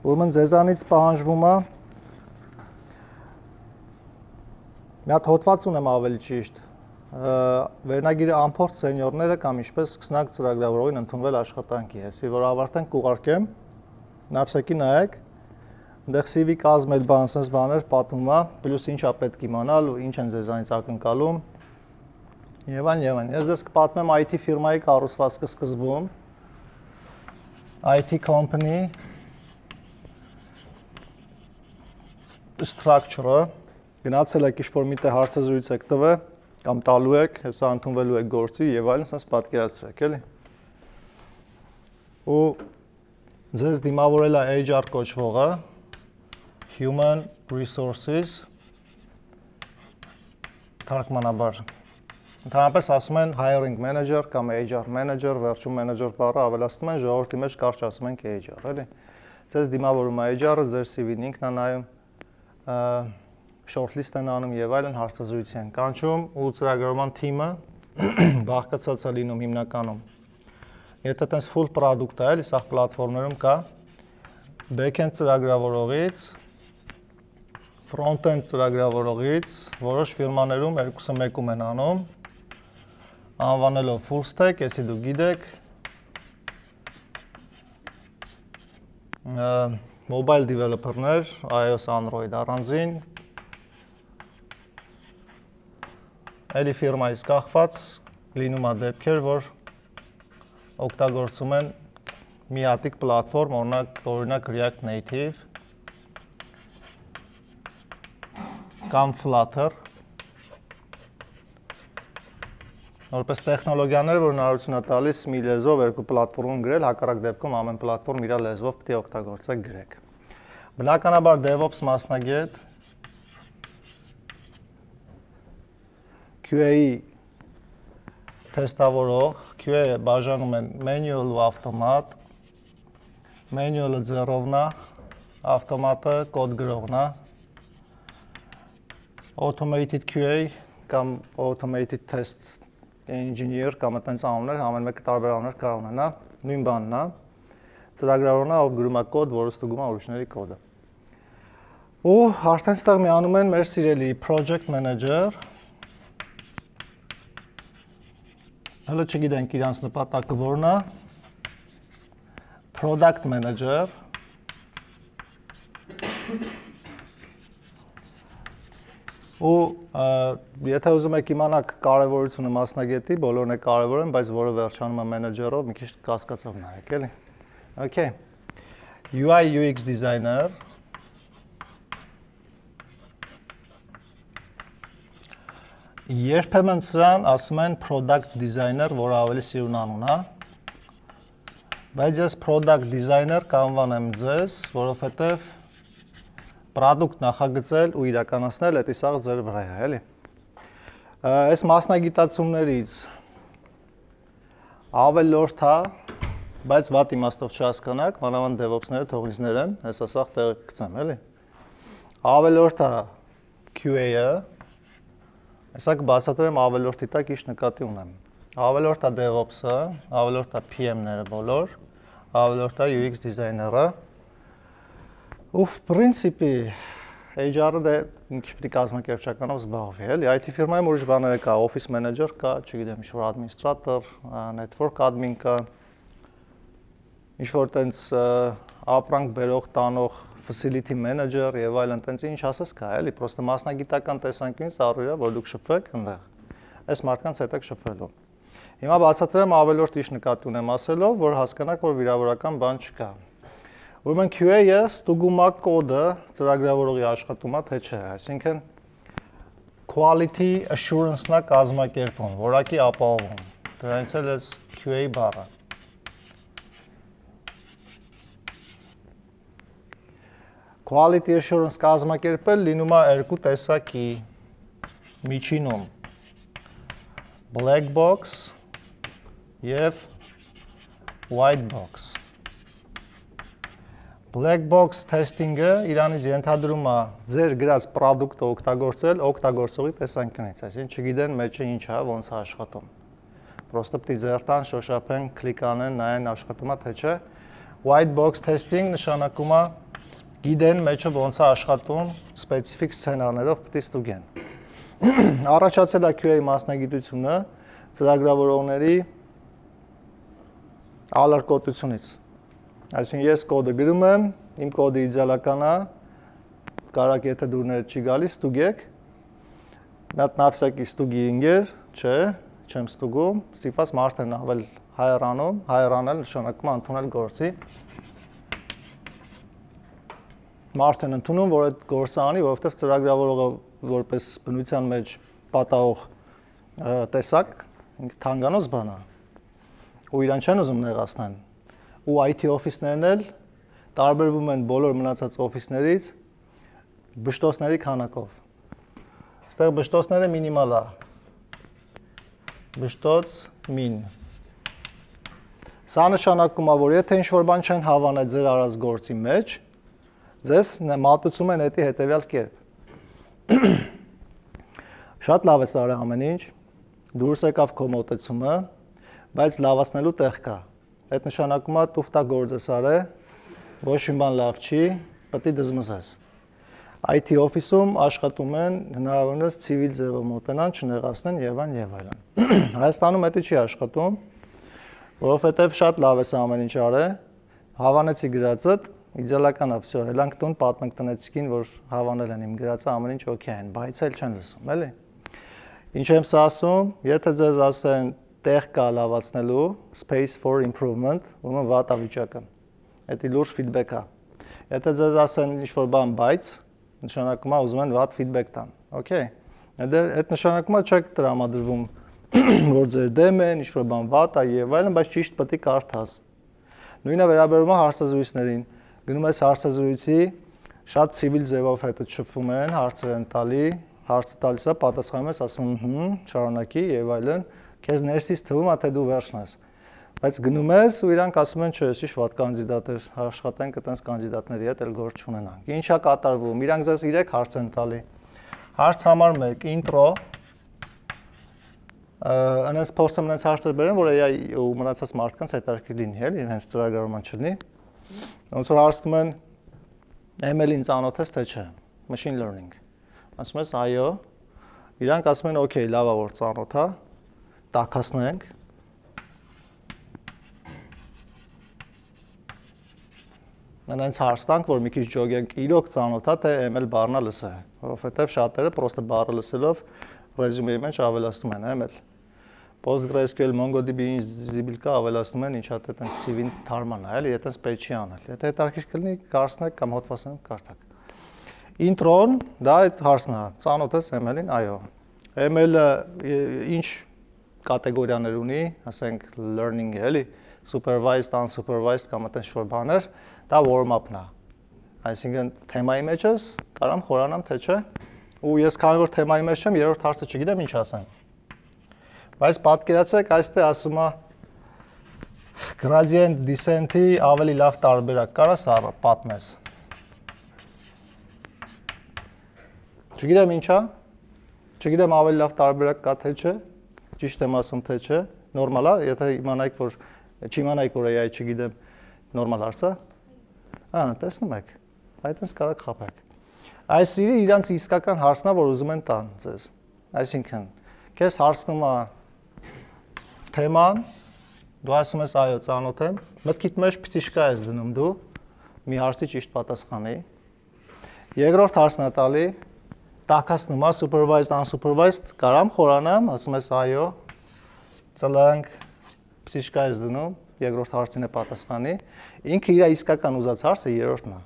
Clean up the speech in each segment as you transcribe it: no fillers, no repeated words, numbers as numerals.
Ուրեմն ձեզանից պահանջվում է մի հատ հոդված ունեմ ավելի ճիշտ, վերնագիրը անփորձ սենյորները կամ ինչպես սկսնակ ծրագրավորողին ընդունվել աշխատանքի, այսի որ ավարտենք կուղարկեմ, նավսեկի նայեք, այնտեղ CV կազմել բան, sense բաներ պատմում է, պլյուս ինչա պետք իմանալ ու ինչ են ձեզանից ակնկալում, եւ այլն, Ես ձեզ կպատմեմ IT ֆիրմայի կառուցվածքը սկզբում, IT company structure-ը, գնացել եք ինչ-որ միտեղ հարցազրույց եք տվել, կամ տալու եք, հեսա ընդունվելու եք գործի եւ այլն, sense պատկերացրեք, էլի։ Ու ձեզ դիմավորել է HR կոչվողը, Human Resources, թարգմանաբար։ Ընդհանրապես ասում են hiring manager կամ HR manager, վերջում manager բառը ավելացնում են, ժողովրդի մեջ կարճ ասում են HR, էլի։ Ձեզ դիմավորում է HR-ը, ձեր CV-ն ինքն է նայում, shortlist են անում եւ այլն հարցազրույցի են կանչում ու ծրագրավորման թիմը բաղկացած է լինում հիմնականում։ Եթե տես full product է, էլի սա պլատֆորմներում կա back-end ծրագրավորողից, front-end ծրագրավորողից, որոշ ֆիրմաներում երկուսը մեկում են անում, անվանելով full stack, եթե դու գիտեք, mobile developer-ներ, iOS, Android առանձին, Էլի ֆիրմայից կախված լինում է դեպքեր, որ օգտագործում են մի հատիկ պլատֆորմ, օրինակ React Native կամ Flutter, որպես տեխնոլոգիաներ, որ հնարավորություն է տալիս մի լեզվով երկու պլատֆորմում գրել, հակառակ դեպքում ամեն պլատֆորմ իր լեզվով պետք է օգտագործեք գրեք։ Բնականաբար DevOps մասնագետ QA-ի թեստավորող, QA-ը բաժանում են manual ու ավտոմատ, manual-ը ձեռովն է, ավտոմատը կոդ գրողն է, automated QA կամ automated test engineer կամ այդպես անուններ, ամեն մեկը տարբեր անուններ կարող ունենա, նույն բանն է, ծրագրավորողն է, ով գրում է կոդ, որը ստուգում է ուրիշների կոդը։ Ու արդեն ստեղ միանում են մեր սիրելի project manager, Հələ չգիտենք իրանց նպատակը որն է, product manager, ու եթե ուզում եք իմանալ կարևորությունը մասնագետի, բոլորն է կարևոր են, բայց որը վերջանում է մենեջերով, մի քիչ կասկածով նայեք, էլի։ Okay. UI UX designer, Երբեմն սրան ասում են product designer, որը ավելի սիրուն անուն է, բայց ես product designer կանվանեմ ձեզ, որովհետև product նախագծել ու իրականացնել էդ իսաղ ձեր վրա է, էլի։ Այս մասնագիտացումներից ավելորդ է, բայց վատ իմաստով չհասկանաք, մանավանդ DevOps-ները թողնիցներ են, հեսա սաղ տեղը կգցեմ, էլի։ Ավելորդ է QA-ը, Հեսա կբացատրեմ ավելորդի տակ ինչ նկատի ունեմ։ Ավելորդ է DevOps-ը, ավելորդ է PM-ները բոլոր, ավելորդ է UX դիզայները։ Ու պրինցիպի HR-ը դե ինչ պիտի կազմակերպչականով զբաղվի, էլի։ IT ֆիրմայում ուրիշ բաներ կա, office manager կա, չգիտեմ, ինչ-որ administrator, network admin կա, ինչ-որ տենց ապրանք բերող, տանող facility manager եւ այլն տենց ինչ ասես կա, էլի, պրոստը մասնագիտական տեսանկյունից առօրյա, որ դուք շփվեք այնտեղ։ Այս մարդկանց հետ եք շփվելու։ Հիմա բացատրեմ ավելորդ ինչ նկատի ունեմ ասելով, որ հասկանաք, որ վիրավորական բան չկա։ Ուրեմն QA-ը ստուգում է կոդը, ծրագրավորողի աշխատումա թե չէ, այսինքն quality assurance-ն է կազմակերպում, որակի ապահովում։ Դրանից էլ էս QA բառը։ Quality assurance կազմակերպել լինում է երկու տեսակի միջինում black box եւ white box Black box testing-ը իրանից ենթադրում է ձեր գրած product-ը օգտագործել օգտագործողի տեսանկյունից, այսինքն չգիտեն մեջը ինչ է, ոնց է աշխատում։ Պրոստը պիտի ձեր տան, շոշափեն, կլիկ անեն, նայեն աշխատում է թե չէ։ White box testing նշանակում է գիտեն մեջը ոնց է աշխատում, սպეციფიկ սցենարներով պետք է ստուգեն։ Առաջացել է QA մասնագիտությունը ծրագրավորողների ալարկոտությունից։ Այսինքն ես կոդը գրում եմ, իմ կոդը իդեալական է, կարակ եթե դուրները չի գալիս, ստուգեք։ Մի հատ նավսակի ստուգի ինգեր, չէ, չեմ ստուգում, ստիպված մարդ են ավել հայրանում, հայրանել նշանակում ընդունել գործի։ Մարդ են ընդունում, որ այդ գործը անի, որովհետև ծրագրավորողը որպես բնության մեջ պատահող տեսակ, ինքը թանգանոց բան է, ու իրան չեն ուզում նեղացնեն, ու IT օֆիսներն էլ տարբերվում են բոլոր մնացած օֆիսներից բշտոցների քանակով։ Այստեղ բշտոցները մինիմալ է, բշտոց մին։ Սա նշանակում է, որ եթե ինչ-որ բան չեն հավանել ձեր արած գործի մեջ, ձեզ մատուցում են հետի հետևյալ կերպ։ Շատ լավ է սարը ամեն ինչ, դուրս եկավ քո մոտեցումը, բայց լավացնելու տեղ կա։ Այդ նշանակում է տուֆտա գործ է սարը, ոչ մի բան լավ չի, պետք է դզմզես։ IT օֆիսում աշխատում են հնարավորինս ցիվիլ ձևով մոտենան, չնեղացնեն եւ այլն։ Հայաստանում դա չի աշխատում, որովհետեւ շատ լավ է սա ամեն ինչ արել, հավանեցի գրածդ, իդեալական է, վсё, հելանք տուն պատմենք տնեցիկին, որ հավանել են իմ գրածը, ամեն ինչ օքեյ են, բայց էլ չեն լսում, էլի։ Ինչ եմ սա ասում, եթե ձեզ ասեն տեղ կա լավացնելու, space for improvement, ուրեմն վատ է վիճակը։ Դա լուրջ ֆիդբեք է։ Եթե ձեզ ասեն ինչ-որ բան բայց, նշանակում է ուզում են վատ ֆիդբեք տան, օքեյ։ Այդ նշանակում է չեք տրամադրվում, որ ձեր դեմ են, ինչ-որ բան վատ է եւ այլն, բայց ճիշտ պետք է կարդաս։ Նույնը վերաբերում է հարցազրույցներին։ Գնում ես հարցազրույցի, շատ ցիվիլ ձևով հետը շփվում են, հարցեր են տալի, հարցը տալիս է, պատասխանում ես, ասում եմ, շարունակի եւ այլն, քեզ ներսից թվում է թե դու վերջն ես։ Բայց գնում ես ու իրանք ասում են, չէ, ես վատ կանդիդատ էր, աշխատենք այտենց կանդիդատների հետ էլ գործ չունենանք։ Ինչա կատարվում, իրանք ձեզ 3 հարց են տալի։ Հարց համար 1, ինտրո։ Անես փորձեմ նենց հարցեր բերեմ, որ AI ու մնացած մարդկանց հետաքրքիր լինի, էլի, հենց ծրագրավորման չլինի։ Ոնց որ հարցնում են ML-ին ծանոթ ես թե չէ, machine learning։ Ասում ես այո։ Իրանք ասում են, օքեյ, լավ է որ ծանոթ է, տաքացնենք։ Նենց հարց տանք, որ մի քիչ ջոգենք, իրոք ծանոթ է թե ML բառնը լսե, որովհետև շատերը պրոստը բառը լսելով ռեզյումեի մեջ ավելացնում են ML։ PostgreSQL, MongoDB-ին զիբիլկա ավելացնում են, ինչա թե այտենց CV-ին թարման է, էլի, այտենց պետք չի անել։ Եթե հետաքրքիր կլինի, կարծնեք կամ հոդվածում կարդաք։ Ինտրոն, դա այդ հարցն է, ծանոթ ես ML-ին, այո։ ML-ը ինչ կատեգորիաներ ունի, ասենք learning է, էլի, supervised, unsupervised կամ այտենց շոր բաներ, դա warm-up-ն է։ Այսինքն թեմայի մեջ ես, կարամ խորանամ թե չէ։ Ու ես քանի որ թեմայի մեջ չեմ, երրորդ հարցը չգիտեմ ինչ ասեմ։ Բայց պատկերացրեք, այստեղ ասում է gradient descent-ի ավելի լավ տարբերակ կարաս պատմես։ Չգիտեմ ինչա։ Չգիտեմ ավելի լավ տարբերակ կա թե չէ։ Ճիշտ եմ ասում թե չէ։ Նորմալ է, եթե իմանայիք որ չիմանայիք որ AI չգիտեմ, նորմալ հարց է։ Տեսնում եք։ Այդպես կարա խփեք։ Այս իրի իրանց իսկական հարցն է, որ ուզում են տան ձեզ։ Այսինքն, քեզ հարցնում է թեման, դու ասում ես այո, ծանոթ եմ, մտքիդ մեջ փիչկա ես դնում դու, մի հարցի ճիշտ պատասխանի։ Երկրորդ հարցն է տալի, տաքացնում է supervised, unsupervised, կարամ խորանամ, ասում ես այո, ծլանք, փիչկա ես դնում, երկրորդ հարցին է պատասխանի։ Ինքը իր իսկական ուզած հարցը երրորդն է։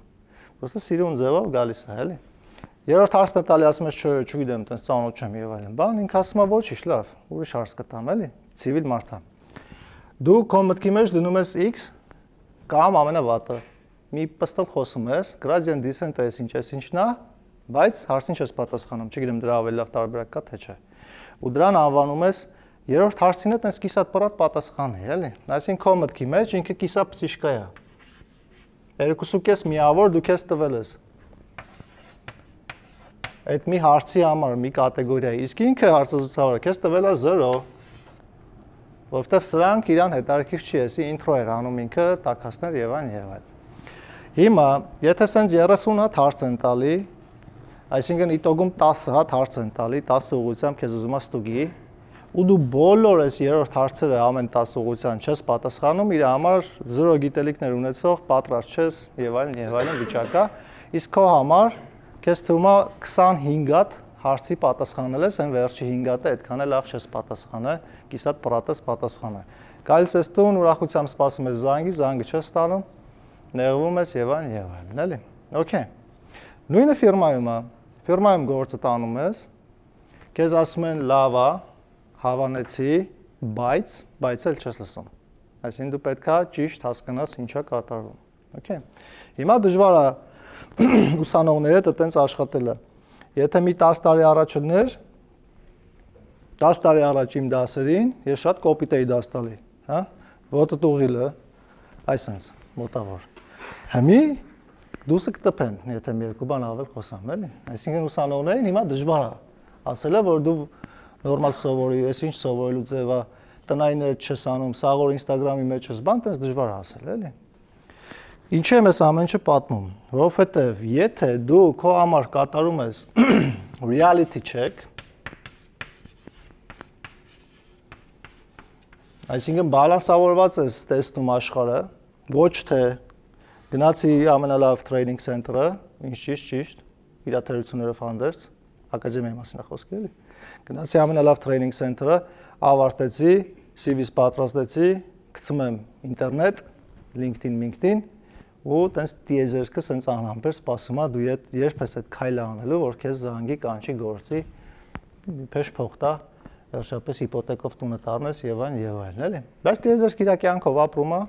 Պրոստը սիրուն ձևով գալիս է, էլի։ Երրորդ հարցն է տալի, ասում ես, չէ, չգիտեմ, այտենց ծանոթ չեմ եւ այլն։ Բան ինքը ասում է, ոչինչ, լավ, ուրիշ հարց կտամ, էլի, ցիվիլ մարդ է։ Դու քո մտքի մեջ դնում ես X կամ ամենավատը։ Մի պստլ խոսում ես, gradient descent-ը ինչն է, բայց հարցին չես պատասխանում, չգիտեմ դրա ավելի լավ տարբերակ կա թե չէ։ Ու դրան անվանում ես երրորդ հարցին է տենց կիսատ-պրատ պատասխան է, էլի։ Այսինքն քո մտքի մեջ ինքը կիսապսիշկա է։ 2.5 միավոր դու քեզ տվել ես։ Այդ մի հարցի համար, մի կատեգորիայի, իսկ ինքը հարցազրույցավորը քեզ տվել է 0, որովհետև սրանք իրան հետաքրքիր չի, էսի ինտրո էր անում ինքը, տաքացներ եւ այլն եւ այլն։ Հիմա, եթե սենց 30 հատ հարց են տալի, այսինքն իտոգում 10 հատ հարց են տալի, 10 ուղղությամբ քեզ ուզում է ստուգի, ու դու բոլոր այս երրորդ հարցերը ամեն 10 ուղղության չես պատասխանում, իր համար 0 գիտելիքներ ունեցող պատրաստ չես եւ այլն վիճակա, իսկ քո համար քեզ թվում է 25 հատ հարցի պատասխանել ես, այն վերջի 5 հատը այդքան էլ լավ չես պատասխանել, կիսատ պրատես պատասխանել։ Գալիս ես տուն, ուրախությամբ սպասում ես զանգի, զանգը չես ստանում, նեղվում ես եւ այլն, էլի։ Okay։ Նույնը ֆիրմայում գործը տանում ես, քեզ ասում են լավ է, հավանեցի, բայց էլ չես լսում։ Այսինքն դու պետք է ճիշտ հասկանաս ինչա կատարվում։ Okay։ Հիմա դժվար է ուսանողների հետ այտենց աշխատելը։ Եթե մի 10 տարի առաջ ներ, 10 տարի առաջ իմ դասերին ես շատ կոպիտ էի դաս տալի, հա? Ոտը տուղիլը, այսպես մոտավոր։ Հիմի դուսը կտպեն, եթե մի երկու բան ավել խոսամ, էլի։ Այսինքն ուսանողներին հիմա դժվար է ասելը, որ դու նորմալ սովորի, ես ինչ սովորելու ձև է, տնայինները չես անում, սաղ որ Instagram-ի մեջ ես բան, տենց դժվար է ասել, էլի։ Ինչի եմ ես ամեն ինչը պատմում, որովհետև եթե դու քո համար կատարում ես reality check, այսինքն բալանսավորված ես տեսնում աշխարհը, ոչ թե գնացի ամենալավ training center-ը, ինչ ճիշտ, իրադարձություններով հանդերձ, ակադեմիայի մասին է խոսքը, էլի։ Գնացի ամենալավ training center-ը, ավարտեցի, CV-ս պատրաստեցի, գցում եմ ինտերնետ, LinkedIn, ու տենց տիեզերքը սենց անհամբեր սպասում է դու երբ ես այդ քայլը անելու, որ քեզ զանգի կանչի գործի, փեշ փող տա, վերջապես հիպոթեկով տունը տառնես եւ այլն, էլի։ Բայց տիեզերքը իր կյանքով ապրում է,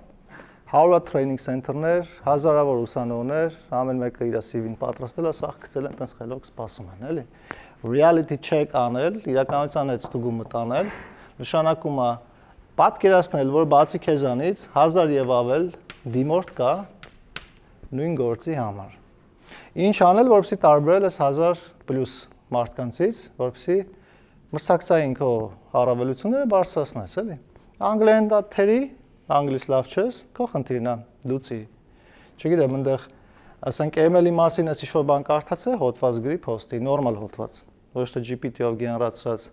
100 training center-ներ, հազարավոր ուսանողներ, ամեն մեկը իր CV-ն պատրաստել է, սաղ գցել են տենց խելոք սպասում են, էլի։ Reality check անել, իրականության հետ ստուգումը տանել, նշանակում է պատկերացնել, որ բացի քեզանից 1000 եւ ավել դիմորդ կա նույն գործի համար։ Ինչ անել, որպեսզի տարբերել ես 1000 պլյուս մարդկանցից, որպեսզի մրցակցային քո առավելությունները բարձրացնես, էլի։ Անգլերեն դա թերի, անգլիս լավ չես, քո խնդիրն է, դուցի։ Չգիտեմ, այնտեղ ասենք ML-ի մասին ես ինչ-որ բան կարդացել, հոդված գրի post-ի, նորմալ հոդված, ոչ թե GPT-ով գեներացրած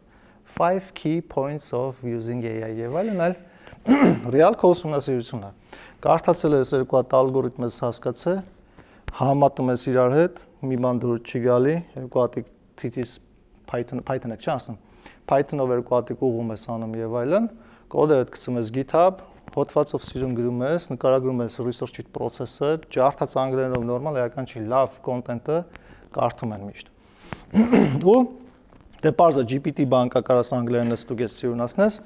5 key points of using AI եւ այլն, այլ ռեալ քո ուսումնասիրությունն է։ Կարդացել ես երկու հատ ալգորիթմ ես հասկացել, համատում ես իրար հետ, մի բան դուր չի գալի, երկու հատիկ թիթիս Python-ը չի ասում, Python-ով երկու հատիկ ուղում ես անում եւ այլն, կոդերը գցում ես GitHub, հոդվածով սիրուն գրում ես, նկարագրում ես research process-ը, ջարդած անգլերենով նորմալ էական չի, լավ կոնտենտը կարդում են միշտ։ Ու դե պարզը GPT բան կա կարաս անգլերենը ստուգես սիրունացնես,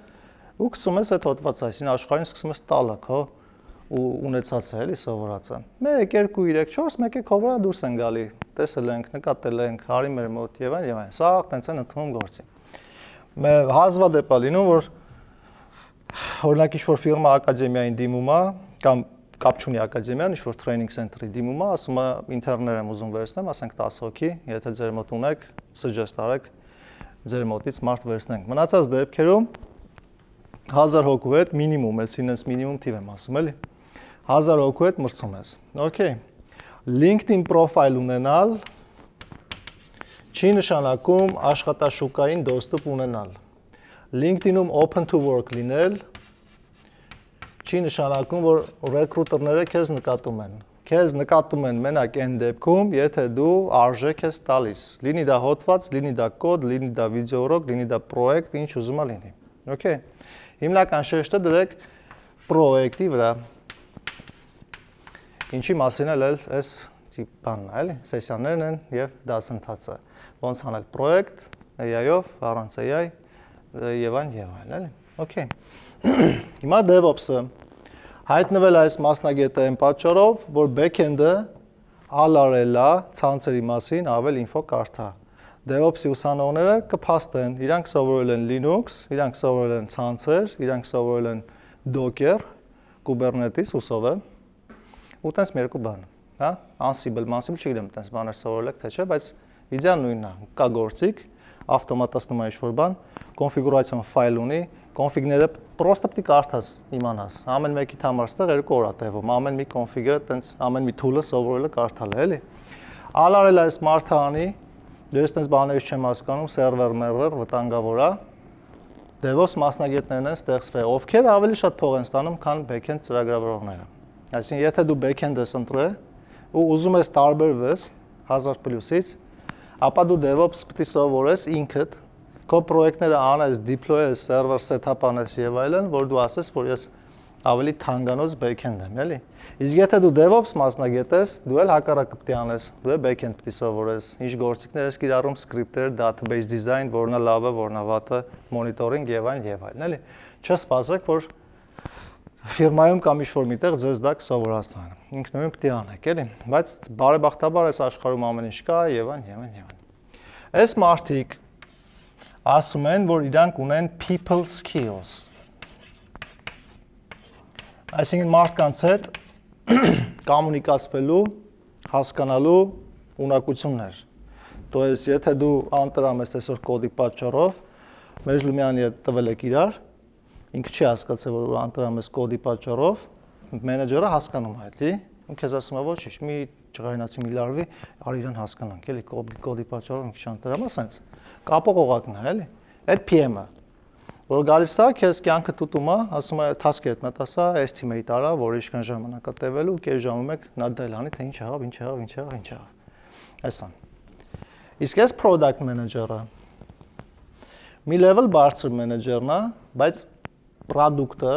ու գցում ես այդ հոդվածը, այսինքն աշխարհին սկսում ես տալը քո ու ունեցածը էլի սովորածը։ 1, 2, 3, 4 մեկ է քո վրա դուրս են գալի, տեսել ենք, նկատել ենք, հարի մեր մոտ եւ այլն։ Սա տենց են ընդունում գործի։ Հազվադեպ է լինում, որ օրինակ ինչ-որ ֆիրմա ակադեմիային դիմում է, կամ կապ չունի ակադեմիան, ինչ-որ training center-ի դիմում է, ասում է ինտերներ եմ ուզում վերցնեմ, ասենք 10 հոգի, եթե ձեր մոտ ունեք, suggest արեք, ձեր մոտից մարդ վերցնենք։ Մնացած դեպքերում 1000 հոգու հետ մինիմում, այսինքն մինիմում թիվ եմ ասում, էլի։ 1000 հոգու հետ մրցում ես։ Okay։ LinkedIn profile ունենալ չի նշանակում աշխատաշուկային դոստուպ ունենալ։ LinkedIn-ում open to work լինել չի նշանակում, որ recruiter-ները քեզ նկատում են։ Քեզ նկատում են մենակ այն դեպքում, եթե դու արժեք ես տալիս։ Լինի դա հոդված, լինի դա կոդ, լինի դա վիդեոուրոկ, լինի դա պրոյեկտ, ինչ ուզում ա լինի։ Okay։ Հիմնական շեշտը դրեք պրոյեկտի վրա։ Ինչի մասին էլ այս բանն է, էլի, սեսիաներն են եւ դասընթացը։ Ոնց անել պրոյեկտ AI-ով, առանց AI եւ այլն, էլի։ Okay։ Հիմա DevOps-ը հայտնվել այս մասնագետը այն պատճառով, որ backend-ը ալարել է ցանցերի մասին ավել ինֆո կարդա։ DevOps-ի ուսանողները կփաստեն, իրանք սովորել են Linux, իրանք սովորել են ցանցեր, իրանք սովորել են Docker, Kubernetes ուսովը, ու տենց մի երկու բան, հա, Ansible, չգիտեմ, տենց բաներ սովորել եք թե չէ, բայց իդեան նույնն է, կա գործիք, ավտոմատացնում է ինչ-որ բան, կոնֆիգուրացիոն ֆայլ ունի, Կոնֆիգները պրոստը պիտի կարդաս, իմանաս։ Ամեն մեկի համար ստեղ 2 օր է տևում։ Ամեն մի կոնֆիգը, տենց ամեն մի tool-ը սովորելը կարդալ է, էլի։ Ալարել այս մարդը անի, դու ես տենց բաներից չեմ հասկանում, սերվեր, մերվեր, վտանգավոր է։ DevOps մասնագետներն են ստեղծվել, ովքեր ավելի շատ փող են ստանում, քան backend ծրագրավորողները։ Այսինքն, եթե դու backend ես ընտրել ու ուզում ես տարբերվես 1000+-ից, ապա դու DevOps պիտի սովորես ինքդ, քո պրոյեկտները անես, deploy-ես, server setup անես եւ այլն, որ դու ասես, որ ես ավելի թանկանոց backend եմ, էլի։ Իսկ եթե դու DevOps մասնագետ ես, դու էլ հակառակը պիտի անես, դու էլ backend պիտի սովորես, ինչ գործիքներ ես կիրառում, script-եր, database design, որն է լավը, որն է վատը, monitoring եւ այլն, էլի։ Չսպասեք, որ ֆիրմայում կամ ինչ-որ միտեղ ձեզ դա կսովորացնեն։ Ինքնուրույն պիտի անեք, էլի։ Բայց բարեբախտաբար այս աշխարհում ամեն ինչ կա եւ այլն։ Այս մարդիկ ասում են, որ իրանք ունեն people skills։ Այսինքն մարդկանց հետ կոմունիկացվելու, հասկանալու ունակություններ։ То есть, եթե դու անտրամ ես այսօր կոդի պատճառով, Մեջլումյանի հետ տվել եք իրար, ինքը չի հասկացել, որ անտրամ ես կոդի պատճառով, մենեջերը հասկանում է, էլի, ու քեզ ասում է, ոչինչ, մի ջղայնացի մի լարվի, արի իրան հասկանանք, էլի, կոդի պատճառով ինքը չանտրամ է, սենց։ Կապող օղակն է, էլի։ Այդ PM-ը, որ գալիս է, քեզ կյանքը տուտում է, ասում է task-ը հետ մտածա, estimate արա, որ ինչքան ժամանակ է տևելու, կես ժամում եք նա դել անի, թե ինչ եղավ։ Այսան։ Իսկ այս product manager-ը մի level բարձր մենեջերն է, բայց product-ը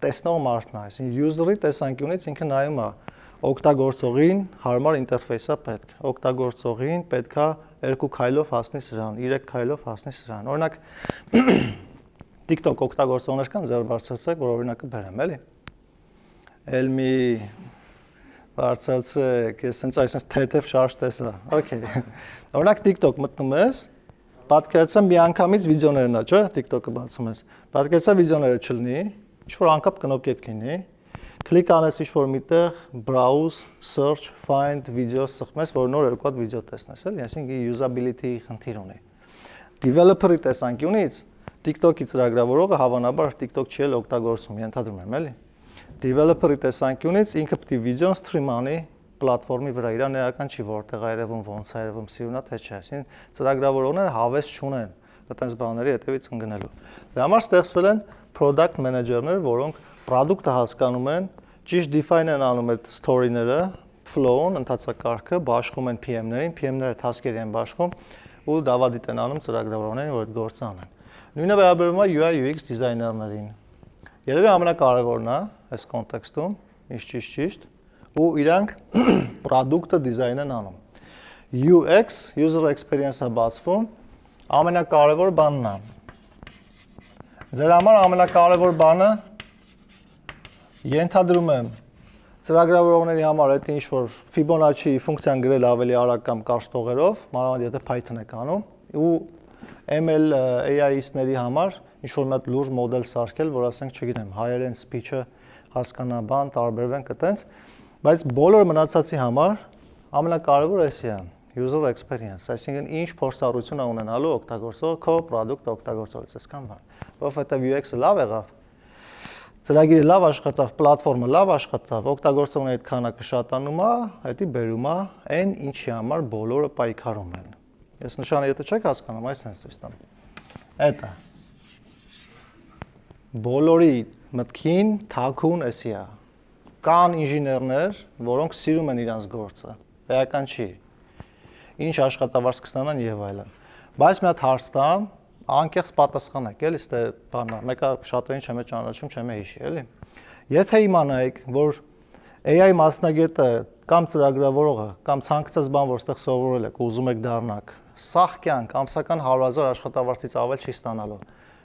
տեսնող մարդն է, այսինքն user-ի տեսանկյունից ինքը նայում է օգտագործողին հարմար ինտերֆեյս է պետք։ Օգտագործողին պետքա 2 քայլով հասնի սրան, 3 քայլով հասնի սրան։ Օրինակ TikTok օգտագործողներ կան, ձեր բարձրացեք, որ օրինակը բերեմ, էլի։ Էլ մի բարձրացեք, ես սենց այսպես թեթև շարժ տեսա։ Okay։ Օրինակ TikTok մտնում ես, պատկերացրու մի անգամից վիդեոներն է, չէ՞, TikTok-ը բացում ես։ Պատկերացրու վիդեոները չլինի, ինչ-որ անկապ կնոպկեք լինի։ Կլիկ անես ինչ-որ միտեղ, browse, search, find, video սխմես, որ նոր 2 հատ վիդեո տեսնես, էլի, այսինքն usability խնդիր ունի։ Developer-ի տեսանկյունից TikTok-ի ծրագրավորողը հավանաբար TikTok չի էլ օգտագործում, ենթադրում եմ, էլի։ Developer-ի տեսանկյունից ինքը պետք է վիդեոն սթրիմ անի պլատֆորմի վրա, իր ներական չի որտեղ այրևում, ոնց այրևում, սիրունա թե չէ, այսինքն ծրագրավորողները հավես չունեն այդպես բաների հետևից ընկնելու։ Դրա համար ստեղծվել են product manager-ներ, որոնք product-ը հասկանում են, ճիշտ define են անում այդ story-ները, flow-ն, ընթացակարգը, բաշխում են PM-ներին, PM-ները task-եր են բաշխում ու դավադիտ են անում ծրագրավորողներին, որ այդ գործը անեն։ Նույնը վերաբերում է UI UX դիզայներներին։ Երևի ամենակարևորն է այս կոնտեքստում, ճիշտ, ու իրանք product-ը դիզայն են անում։ UX, user experience-ը բացվում, ամենակարևոր բանն է։ Ձեր համար ամենակարևոր բանը ենթադրում եմ ծրագրավորողների համար այդ ինչ-որ Fibonacci ֆունկցիան գրել ավելի արագ կամ կարճ տողերով, մանավանդ եթե Python եք անում, ու ML AI-իստների համար ինչ-որ մի հատ լուրջ մոդել սարքել, որ ասենք, չգիտեմ, higher-end speech-ը հասկանա բան, տարբերվենք այտենց, բայց բոլոր մնացածի համար ամենակարևորը էսի է, user experience, այսինքն ինչ փորձառություն է ունենալու օգտագործողը քո product-ը օգտագործողից, այսքան բան, որովհետև UX-ը լավ եղավ, ծրագիրը լավ աշխատավ, պլատֆորմը լավ աշխատավ, օգտագործողների այդ քանակը շատանում է, հետի բերում է այն ինչի համար բոլորը պայքարում են։ Ես նշանը եթե չեք հասկանում, այս sense ցույց տամ։ Էդա։ Բոլորի մտքին թաքուն էսի է։ Կան ինժեներներ, որոնք սիրում են իրենց գործը։ Էական չի։ Ինչ աշխատավարձ կստանան եւ այլն։ Բայց մի հատ հարց տամ, անկեղծ պատասխանեք, էլի, ստե բանա, մեկը շատերին չեմ ճանաչում, չեմ հիշի, էլի։ Եթե իմանայիք, որ AI մասնագետը կամ ծրագրավորողը կամ ցանկացած բան, որ ստեղ սովորել եք, ուզում եք դառնաք, սաղ կյանք, ամսական 100,000 աշխատավարձից ավել չի ստանալու։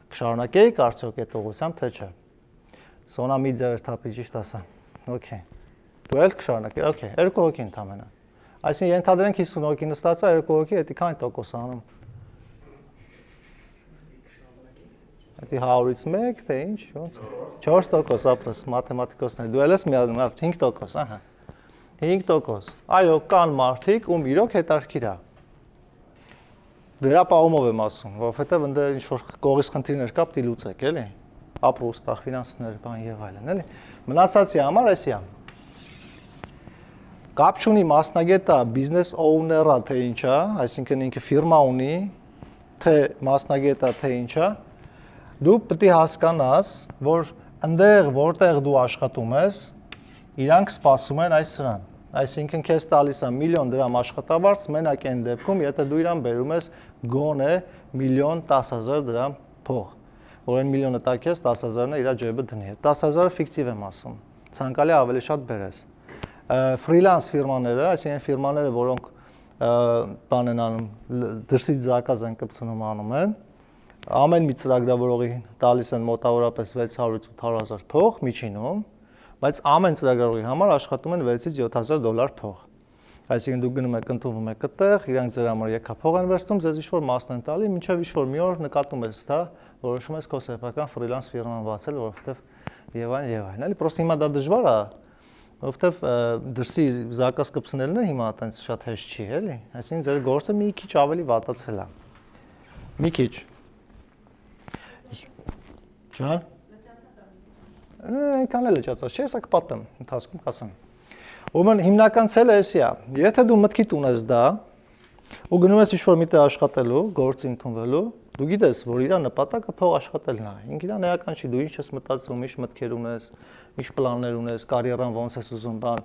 Կշարունակեիք արդյոք այդ ուղղությամբ, թե չէ։ Սոնա մի ձեր թափի ճիշտ ասա։ Okay։ Դու էլ կշարունակեի, okay, 2 հոգի ընդամենը։ Այսինքն ենթադրենք 50 հոգի նստած է, 2 հոգի, դա քանի տոկոս անում։ Դա 100-ից 1, թե ինչ, ոնց։ 4% ապրես մաթեմատիկոսներ։ Դու էլ ես մի 5%, ահա։ 5%։ Այո, կան մարդիկ, ում իրոք հետաքրքիր է։ վերապահումով եմ ասում, որովհետև ընդ ինչ որ կողից խնդիրներ կա, պետք է լուծեք, էլի։ Ապրուստախ, ֆինանսներ, բան եւ այլն, էլի։ Մնացածի համար էսի է։ Կապ չունի մասնագետը, բիզնես օուները, թե ինչա, այսինքն ինքը ֆիրմա ունի, թե մասնագետը, թե ինչա, դու պետք է հասկանաս, որ այնտեղ, որտեղ դու աշխատում ես, իրանք սպասում են այս սրան։ Այսինքն քեզ տալիս է 1 միլիոն դրամ աշխատավարձ, մենակ այն դեպքում, եթե դու իրան բերում ես գոնե 1,10,000 դրամ փող, որ այն միլիոնը տա քեզ 10,000-ն է իր ջեբը դնի։ 10,000-ը ֆիկտիվ եմ ասում։ Ցանկալի ավելի շատ բերես։ Ֆրիլանս ֆիրմաները, այսինքն ֆիրմաները, որոնք բան են անում, դրսից զակազ են կպցնում անում են, ամեն մի ծրագրավորողի տալիս են մոտավորապես 600-800,000 փող միջինում, բայց ամեն ծրագրավորողի համար աշխատում են 6-ից 7,000 դոլար փող։ Այսինքն դուք գնում եք ընդունվում եք այդտեղ, իրանք ձեր համար եկափող են վերցնում, ձեզ ինչ-որ մասն են տալի, մինչև ինչ-որ մի օր նկատում ես, դա որոշում ես քո սեփական ֆրիլանս ֆիրման բացել, որովհետև եւ այլն, էլի, պրոստը հիմա դա դժվար է, որովհետև դրսի զակազ կպցնելն է հիմա այտենց շատ հեշտ չի, էլի, այսինքն ձեր գործը մի քիչ ավելի վատացել է։ Մի քիչ։ Ջան։ Այնքան էլ լճացած չի, հեսա կպատեմ, ընթացքում կասեմ։ Ուրեմն հիմնական ցելը էսի է։ Եթե դու մտքիդ ունես դա, ու գնում ես ինչ-որ միտեղ աշխատելու, գործի ընդունվելու, դու գիտես, որ իր նպատակը փող աշխատելն է։ Ինքն իրան էական չի, դու ինչ ես մտածում, ինչ մտքեր ունես, ինչ պլաններ ունես, կարիերան ոնց ես ուզում բան։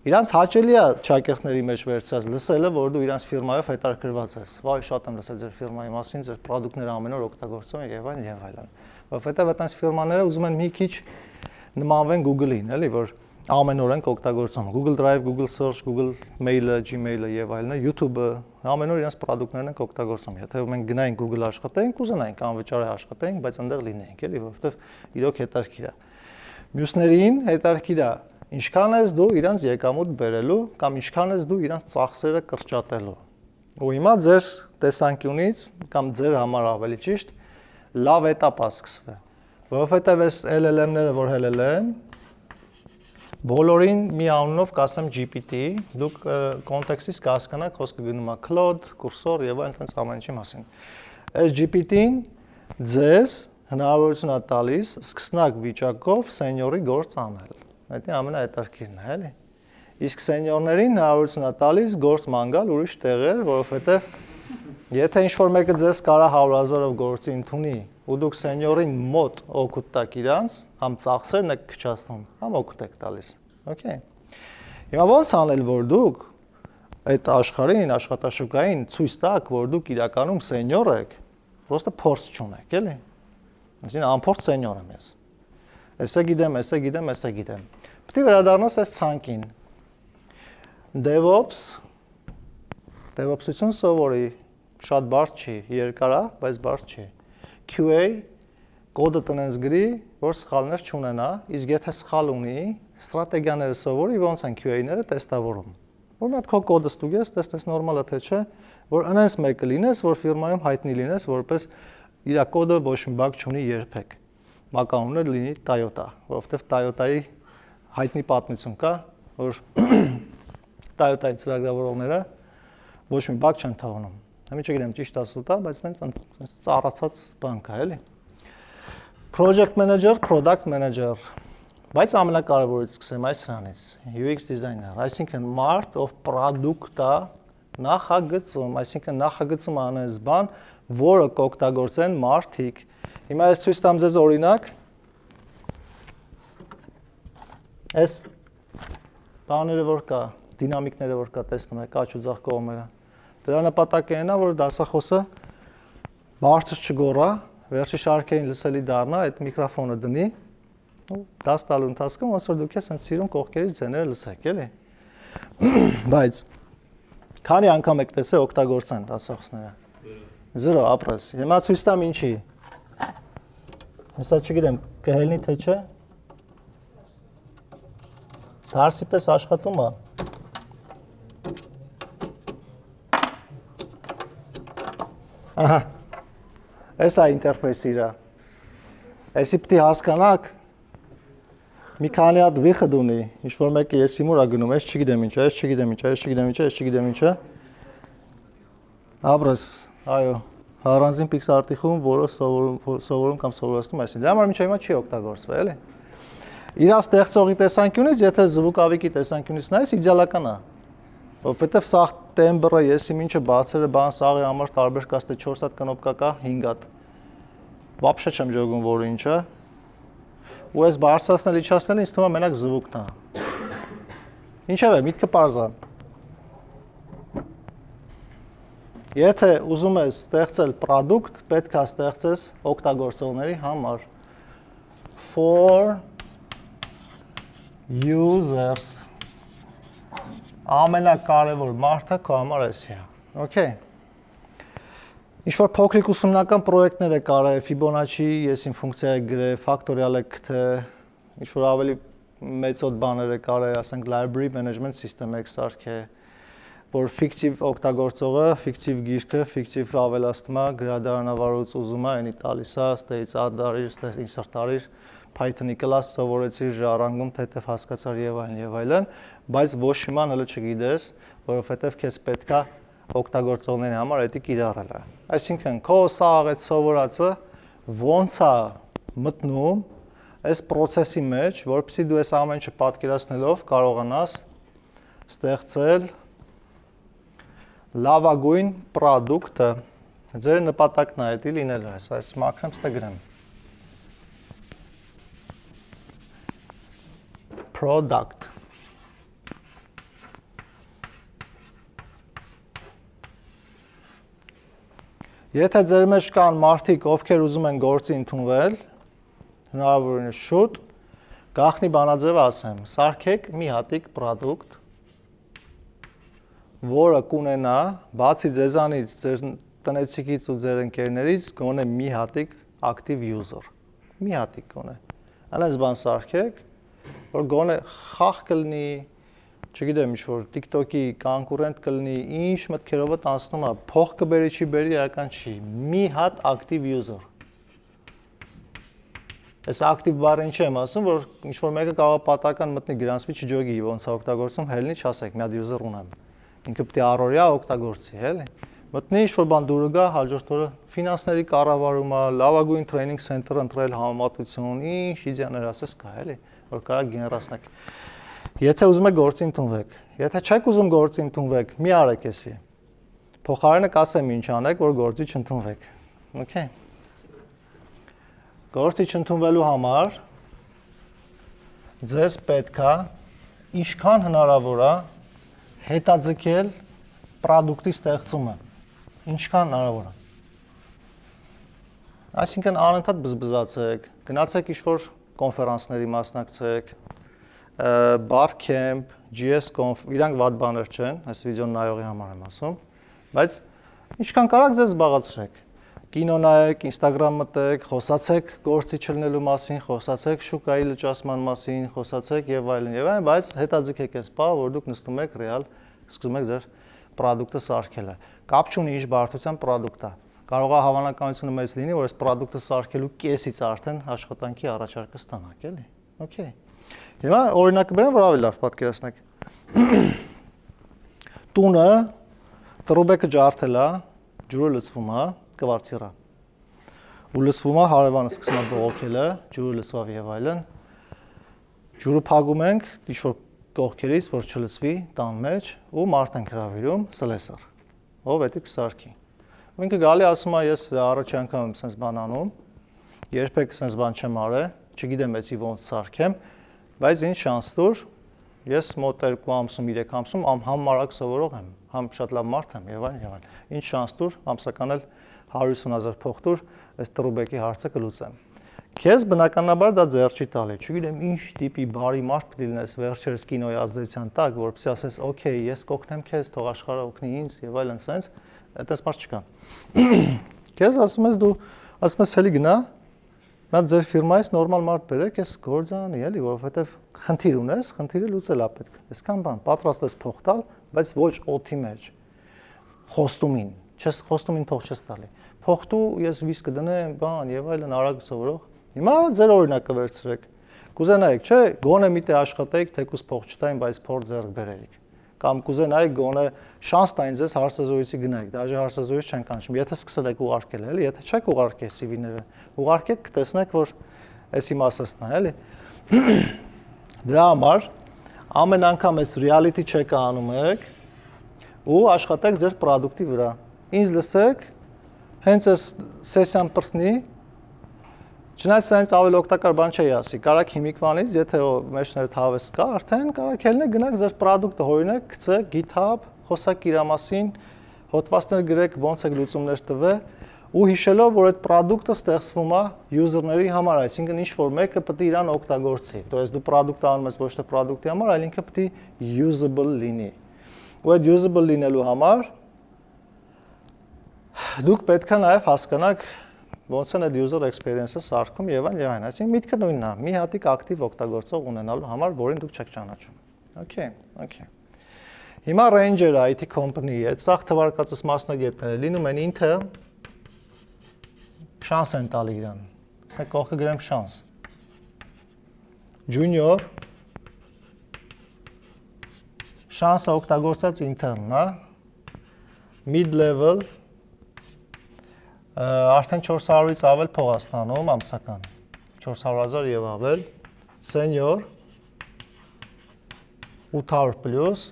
Իրանց հաճելի է ճակերտների մեջ վերցրած լսելը, որ դու իրանց ֆիրմայով հետաքրքրված ես։ Վայ, շատ եմ լսել ձեր ֆիրմայի մասին, ձեր պրոդուկտները ամեն օր օգտագործում եք եւ այլն եւ այլն։ Որովհետեւ այդպես ֆիրմաները ուզում են մի քիչ նմանվեն Google-ին, էլի, որ ամեն օր ենք օգտագործում Google Drive, Google Search, Google Mail-ը, Gmail-ը եւ այլն, YouTube-ը, ամեն օր իրենց պրոդուկտներն ենք օգտագործում։ Եթե մենք գնայինք Google աշխատենք, կուզենայինք անվճար աշխատենք, բայց այնտեղ լինենք, էլի, որովհետեւ իրոք հետաքրքիր է։ Մյուսներին հետաքրքիր է, ինչքան ես դու իրանց եկամուտ բերելու կամ ինչքան ես դու իրանց ծախսերը կրճատելու։ Ու հիմա ձեր տեսանկյունից կամ ձեր համար ավելի ճիշտ լավ էտապ է սկսվել, որովհետեւ այս LLM-ները, որ հելել են, բոլորին մի անունով կասեմ GPT, դուք կոնտեքստից կհասկանաք, խոսքը գնում է Claude, Cursor եւ այլն այդպես ամեն ինչի մասին։ Այս GPT-ն ձեզ հնարավորություն է տալիս սկսնակ վիճակով սենյորի գործ անել։ Դա ամենահետաքրքիրն է, էլի։ Իսկ սենյորներին հնարավորություն է տալիս գործ մանգալ ուրիշ տեղեր, որովհետեւ եթե ինչ-որ մեկը ձեզ կարա 100,000-ով գործի ընդունի, ու դուք սենյորին մոտ օգուտ տաք իրանց, համ ծախսերն եք քչացնում, համ օգուտ եք տալիս։ Okay։ Հիմա ո՞նց անել, որ դուք այդ աշխարհին, աշխատաշուկային ցույց տաք, որ դուք իրականում սենյոր եք, պրոստը փորձ չունեք, էլի։ Այսինքն անփորձ սենյոր եմ ես։ Էսա գիտեմ, էսա գիտեմ, էսա գիտեմ։ Պետք է վերադառնաս այս ցանկին։ DevOps-ություն սովորի, շատ բարդ չի, երկար է, բայց բարդ չի։ QA կոդը տնես գրի, որ սխալներ չունենա, իսկ եթե սխալ ունի, ստրատեգիաները սովորի, ոնց են QA-ները տեստավորում։ Որ մատ քո կոդը ստուգես, տեսնես նորմալ է թե չէ, որ այնպես մեկը լինես, որ ֆիրմայում հայտնի լինես, որպես իր կոդը ոչ մի բակ չունի երբեք։ Մականունը լինի Toyota, որովհետև Toyota-ի հայտնի պատմություն կա, որ Toyota-ի ծրագրավորողները ոչ մի բակ չեն թողնում։ Համի չգիտեմ ճիշտ ասուլտա, բայց այնպես ծառացած բան կա, էլի։ Project manager, product manager, բայց ամենակարևորից սկսեմ այս սրանից, UX designer, այսինքն մարդ, ով product-ը նախագծում, այսինքն նախագծում անես բան, որը կօգտագործեն մարդիկ։ Հիմա ես ցույց տամ ձեզ օրինակ, այս բաները որ կա, դինամիկները որ կա, տեսնում եք, աջ ու ձախ կողմերը, դրա նպատակը այնա, որ դասախոսը բարձր չգոռա, վերջի շարքերին լսելի դառնա, այդ միկրոֆոնը դնի, ու դաս տալու ընթացքում ոնց որ դուք ես հենց սիրուն կողքերից ձեները լսեք, էլի։ Բայց քանի անգամ եք տեսել օգտագործեն դասախոսները։ 0 ապրես։ Հիմա ցույց տամ ինչի։ Հեսա չգիտեմ, կհելնի թե չէ։ Դարսի պես աշխատում է։ Ահա։ Էս է ինտերֆեյսը իրա։ Էսի պիտի հասկանաք։ Մի քանի հատ վիխը դունի, ինչ-որ մեկը ես իմուր է գնում, ես չգիտեմ ինչ է, ես չգիտեմ ինչ է, ես չգիտեմ ինչ է, ես չգիտեմ ինչ է։ Ապրես, այո, առանձին Pixar-արտիխում, որը սովորում կամ սովորեցնում այսինքն։ Դրա համար մինչև հիմա չի օգտագործվել, էլի։ Իր ստեղծողի տեսանկյունից, եթե զվուկավիկի տեսանկյունից նայես, իդեալական է։ Որովհետև սաղ տեմբրը, եսի մինչը բացերը, բան սաղի համար տարբեր կա, ստե 4 հատ կնոպկա կա, 5 հատ։ Вообще չեմ ջոգում, որը ինչ է։ Ու այս բարձրացնել, իջացնելը ինձ թվում է մենակ զվուկն է։ Ինչևէ, միտքը պարզ է։ Եթե ուզում ես ստեղծել product, պետք է ստեղծես օգտագործողների համար for users ամենակարևոր մարդը քո համար էսի է։ Okay։ Ինչ-որ փոքրիկ ուսումնական պրոյեկտներ է կարել, Fibonacci, եսին ֆունկցիա է գրել, factorial է գտել, ինչ-որ ավելի մեծոտ բաներ է կարել, ասենք library management system եք սարքել, որ fictive օգտագործողը, fictive գիրքը, fictive ավելացնում է, գրադարանավարուց ուզում է, այնի տալիս է, ստեից add արիր, insert արիր, Python-ի կլաս սովորեցիր, ժառանգում, թեթև հասկացար եւ այլն, բայց ոչ իման հələ չգիտես, որովհետեւ քեզ պետքա օգտագործողների համար դա կիրառել է։ Այսինքն, քո սաղ այդ սովորածը ոնց է մտնում այս process-ի մեջ, որպեսզի դու այս ամեն ինչը պատկերացնելով կարողանաս ստեղծել լավագույն product-ը։ Ձեր նպատակն է դա լինելը, այս մաքրեմ ստե գրեմ։ Product Եթե ձեր մեջ կան մարդիկ, ովքեր ուզում են գործի ընդունվել, հնարավորինս շուտ, գաղտնի բանաձևը ասեմ, սարքեք մի հատիկ product, որը կունենա, բացի ձեզանից, ձեր տնեցիկից ու ձեր ընկերներից, գոնե մի հատիկ active user, մի հատիկ գոնե, այնպես բան սարքեք, որ գոնե խաղ կլինի, չգիտեմ, ինչ-որ TikTok-ի կոնկուրենտ կլինի, ինչ մտքերով է տանցնում է, փող կբերի, չի բերի, այական չի, մի հատ active user։ Այս active բառը ինչ եմ ասում, որ ինչ-որ մեկը կարող է պատական մտնի գրանցվի չջոգի, ոնց է օգտագործում, հելնի չասեք, մի հատ user ունեմ։ Ինքը պետք է առօրյա օգտագործի, էլի։ Մտնի ինչ-որ բան դուրը գա, հաջորդ օրը ֆինանսների կառավարումը, լավագույն training center ընտրել համեմատություն, ինչ իդեաներ ասես կա, էլի, որ կարա գեներացնեք։ Եթե ուզում եք գործի ընդունվեք, եթե չեք ուզում գործի ընդունվեք, մի արեք էսի։ Փոխարենը կասեմ ինչ անեք, որ գործի չընդունվեք։ Okay։ Գործի չընդունվելու համար ձեզ պետքա ինչքան հնարավոր է հետաձգել product-ի ստեղծումը։ Ինչքան հնարավոր է։ Այսինքն անընդհատ բզբզացեք, գնացեք ինչ-որ կոնֆերանսների մասնակցեք, Barcamp, GSConf, իրանք վատ բաներ չեն, այս վիդեոն նայողի համար եմ ասում, բայց ինչքան կարաք ձեզ զբաղացրեք։ Կինո նայեք, Instagram մտեք, խոսացեք գործի չլինելու մասին, խոսացեք շուկայի լճացման մասին, խոսացեք եւ այլն, բայց հետաձգեք այս բանը, որ դուք նստում եք ռեալ, սկսում եք ձեր product-ը սարքելը։ Կապ չունի ինչ բարդության product-ը։ Կարող է հավանականությունը մեծ լինի, որ այս product-ը սարքելու կեսից արդեն աշխատանքի առաջարկը ստանաք, էլի։ Okay։ Հիմա օրինակը բերեմ, որ ավելի լավ պատկերացնեք։ Տունը տրուբեկը ջարդել է, ջուրը լցվում է, կվարտիրա։ Ու լցվում է, հարևանը սկսում է բողոքելը, ջուրը լցվավ եւ այլն։ Ջուրը փակում ենք ինչ-որ կողքերից, որ չլցվի տան մեջ, ու մարդ ենք հրավիրում, սլեսար, ով էդի կսարքի։ Ու ինքը գալի ասում է, ես առաջի անգամ եմ սենց բան անում, երբեք սենց բան չեմ արել, չգիտեմ էսի ոնց սարքեմ, բայց ինձ շանս տուր, ես մոտ 2 ամսում, 3 ամսում համ մարակ սովորող եմ, համ շատ լավ մարդ եմ եւ այլն։ Ինձ շանս տուր, ամսական էլ 150,000 փող տուր, այս տրուբեկի հարցը կլուծեմ։ Քեզ բնականաբար դա ձեռ չի տալի, չգիտեմ ինչ տիպի բարի մարդ պետք է լինես վերջերս կինոյի ազդեցության տակ, որպեսզի ասես, օքեյ, ես կօգնեմ քեզ, թող աշխարհը օգնի ինձ եւ այլն սենց, այդպես մարդ չկա։ Քեզ ասում ես դու, ասում ես հելի գնա, նա ձեր ֆիրմայից նորմալ մարդ բերեք, ես գործանի, էլի, որովհետեւ խնդիր ունես, խնդիրը լուծել է պետք։ Այսքան բան, պատրաստ ես փող տալ, բայց ոչ օթի մեջ։ Խոստումին, չես խոստումին փող չես տալի։ Փող տու, ես վիզ կդնեմ, բան եւ այլն արագ սովորող։ Հիմա ձեր օրինակը վերցրեք։ Կուզենայիք, չէ, գոնե մի տեղ աշխատեիք, թեկուզ փող չտային, բայց փոր ձեռք բերեիք։ կամ կուզենայի գոնե շանս տային ձեզ հարցազրույցի գնայիք, դաժե հարցազրույց չեն կանչում, եթե սկսել եք ուղարկել, էլի, եթե չեք ուղարկել CV-ները, ուղարկեք, կտեսնեք, որ էս իմաստն է, էլի։ Դրա համար ամեն անգամ այս reality check-ը անում եք ու աշխատեք ձեր product-ի վրա։ Ինձ լսեք, հենց այս սեսիան պրսնի, չնայած սա հենց ավելի օգտակար բան չի ասի, կարաք հիմիկվանից, եթե մեջներդ հավես կա, արդեն կարաք ելնեք գնաք ձեր product-ը հորինեք, գցեք GitHub, խոսակ իր մասին, հոդվածներ գրեք, ոնց եք լուծումներ տվել ու հիշելով, որ այդ product-ը ստեղծվում է user-ների համար, այսինքն ինչ որ մեկը պետք է իրան օգտագործի։ То есть դու product-ը անում ես ոչ թե product-ի համար, այլ ինքը պետք է usable լինի։ Ու այդ usable լինելու համար դուք պետք է նաև հասկանաք ոնց են այդ user experience-ը սարքում եւ այլն, այսինքն միտքը նույնն է, մի հատիկ ակտիվ օգտագործող ունենալու համար, որին դուք չեք ճանաչում։ Okay։ Հիմա Ranger IT company-ի հետ սաղ թվարկածս մասնագետները լինում են ինտը շանս են տալի իրան։ Ասենք կողքը գրեմ շանս։ Junior շանսը օգտագործած intern-ն է։ Mid level արդեն 400-ից ավել փող է ստանում ամսական, 400,000 եւ ավել, senior 800 պլյուս,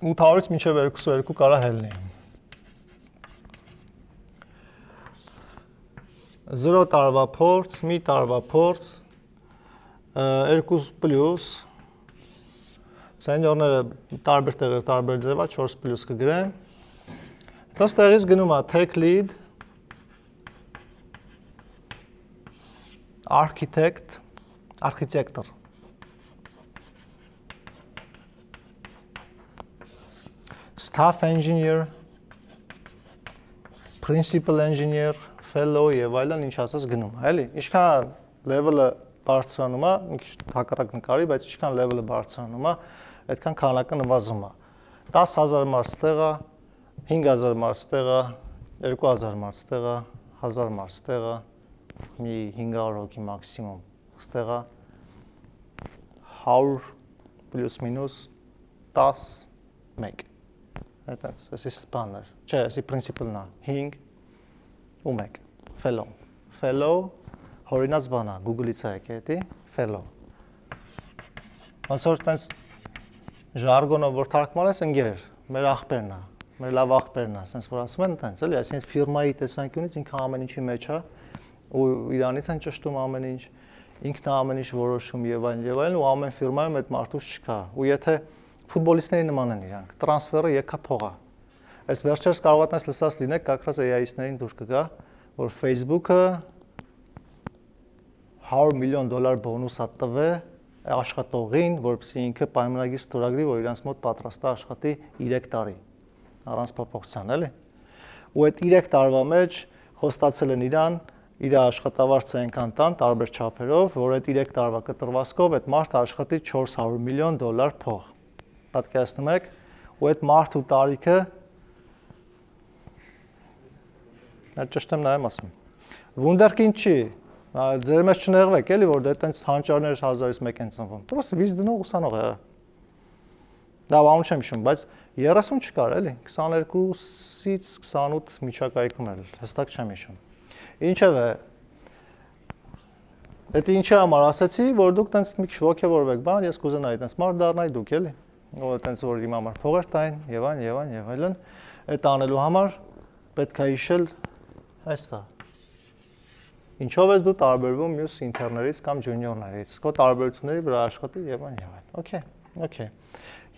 800-ից մինչև 202 կարա հելնի։ 0 տարվա փորձ, մի տարվա փորձ, 2 պլյուս, senior-ները տարբեր տեղեր, տարբեր ձևա, 4 պլյուս կգրեմ, Տստեղից գնում է tech lead, architector, staff engineer, principal engineer, fellow եւ այլն ինչ ասած գնում է, էլի։ Ինչքան level-ը բարձրանում է, մի քիչ հակառակ նկարի, բայց ինչքան level-ը բարձրանում է, այդքան քանակը նվազում է։ 10,000 մարդ ստեղ է, 5,000 մարդ ստեղը, 2,000 մարդ ստեղը, 1,000 մարդ ստեղը, մի 500 հոգի մաքսիմում ստեղը, 100 պլյուս մինուս 10, 1, այդպես, էսի սպաններ, չէ, էսի պրինցիպլն է, 5 ու 1, fellow, հորինած բան է, Google-ից է եկե էտի, fellow, ոնց որ տենց ժարգոնով որ թարգմանել ես ընկեր, մեր աղբերն է, մեր լավ աղբերն է, ասենց որ ասում են տենց, էլի, այսինքն ֆիրմայի տեսանկյունից ինքը ամեն ինչի մեջ է ու իրանից են ճշտում ամեն ինչ, ինքն է ամեն ինչ որոշում եւ այլն ու ամեն ֆիրմայում այդ մարդուց չկա։ Ու եթե ֆուտբոլիստների նման են իրանք, տրանսֆերը եկա փող է։ Այս վերջերս կարող եք լսած լինեք, կակրած AI-ներին դուր կգա, որ Facebook-ը $100 միլիոն բոնուս է տվել աշխատողին, որպեսզի ինքը պայմանագիր ստորագրի, որ իրանց մոտ պատրաստ է աշխատի 3 տարի առանց փոփոխության, էլի։ Ու այդ 3 տարվա մեջ խոստացել են իրան, իր աշխատավարձը այնքան տան տարբեր չափերով, որ այդ 3 տարվա կտրվածքով այդ մարդը աշխատի $400 միլիոն փող։ Պատկերացնում եք, ու այդ մարդու տարիքը ճշտ եմ նայեմ ասում։ Wunderkind չի, ձեր մեջ չնեղվեք, էլի, որ դե այտենց հանճարներ 1000-ից 1 են ծնվում։ Պրոստը վիզ դնող ուսանող է։ Դա բան չեմ հիշում, բայց 30 չկար, էլի, 22-ից 28 միջակայքում էր, հստակ չեմ հիշում։ Ինչևէ, դա ինչի համար ասեցի, որ դուք տենց մի քիչ ոգևորվեք, բան, ես կուզենայի տենց մարդ դառնայի դուք, էլի, որ տենց որ իմ համար փողեր տային, եւ այլն, այդ անելու համար պետք է հիշել այսա։ Ինչով ես դու տարբերվում մյուս ինտերներից կամ ջունիորներից, քո տարբերությունների վրա աշխատի եւ այլն։ Okay։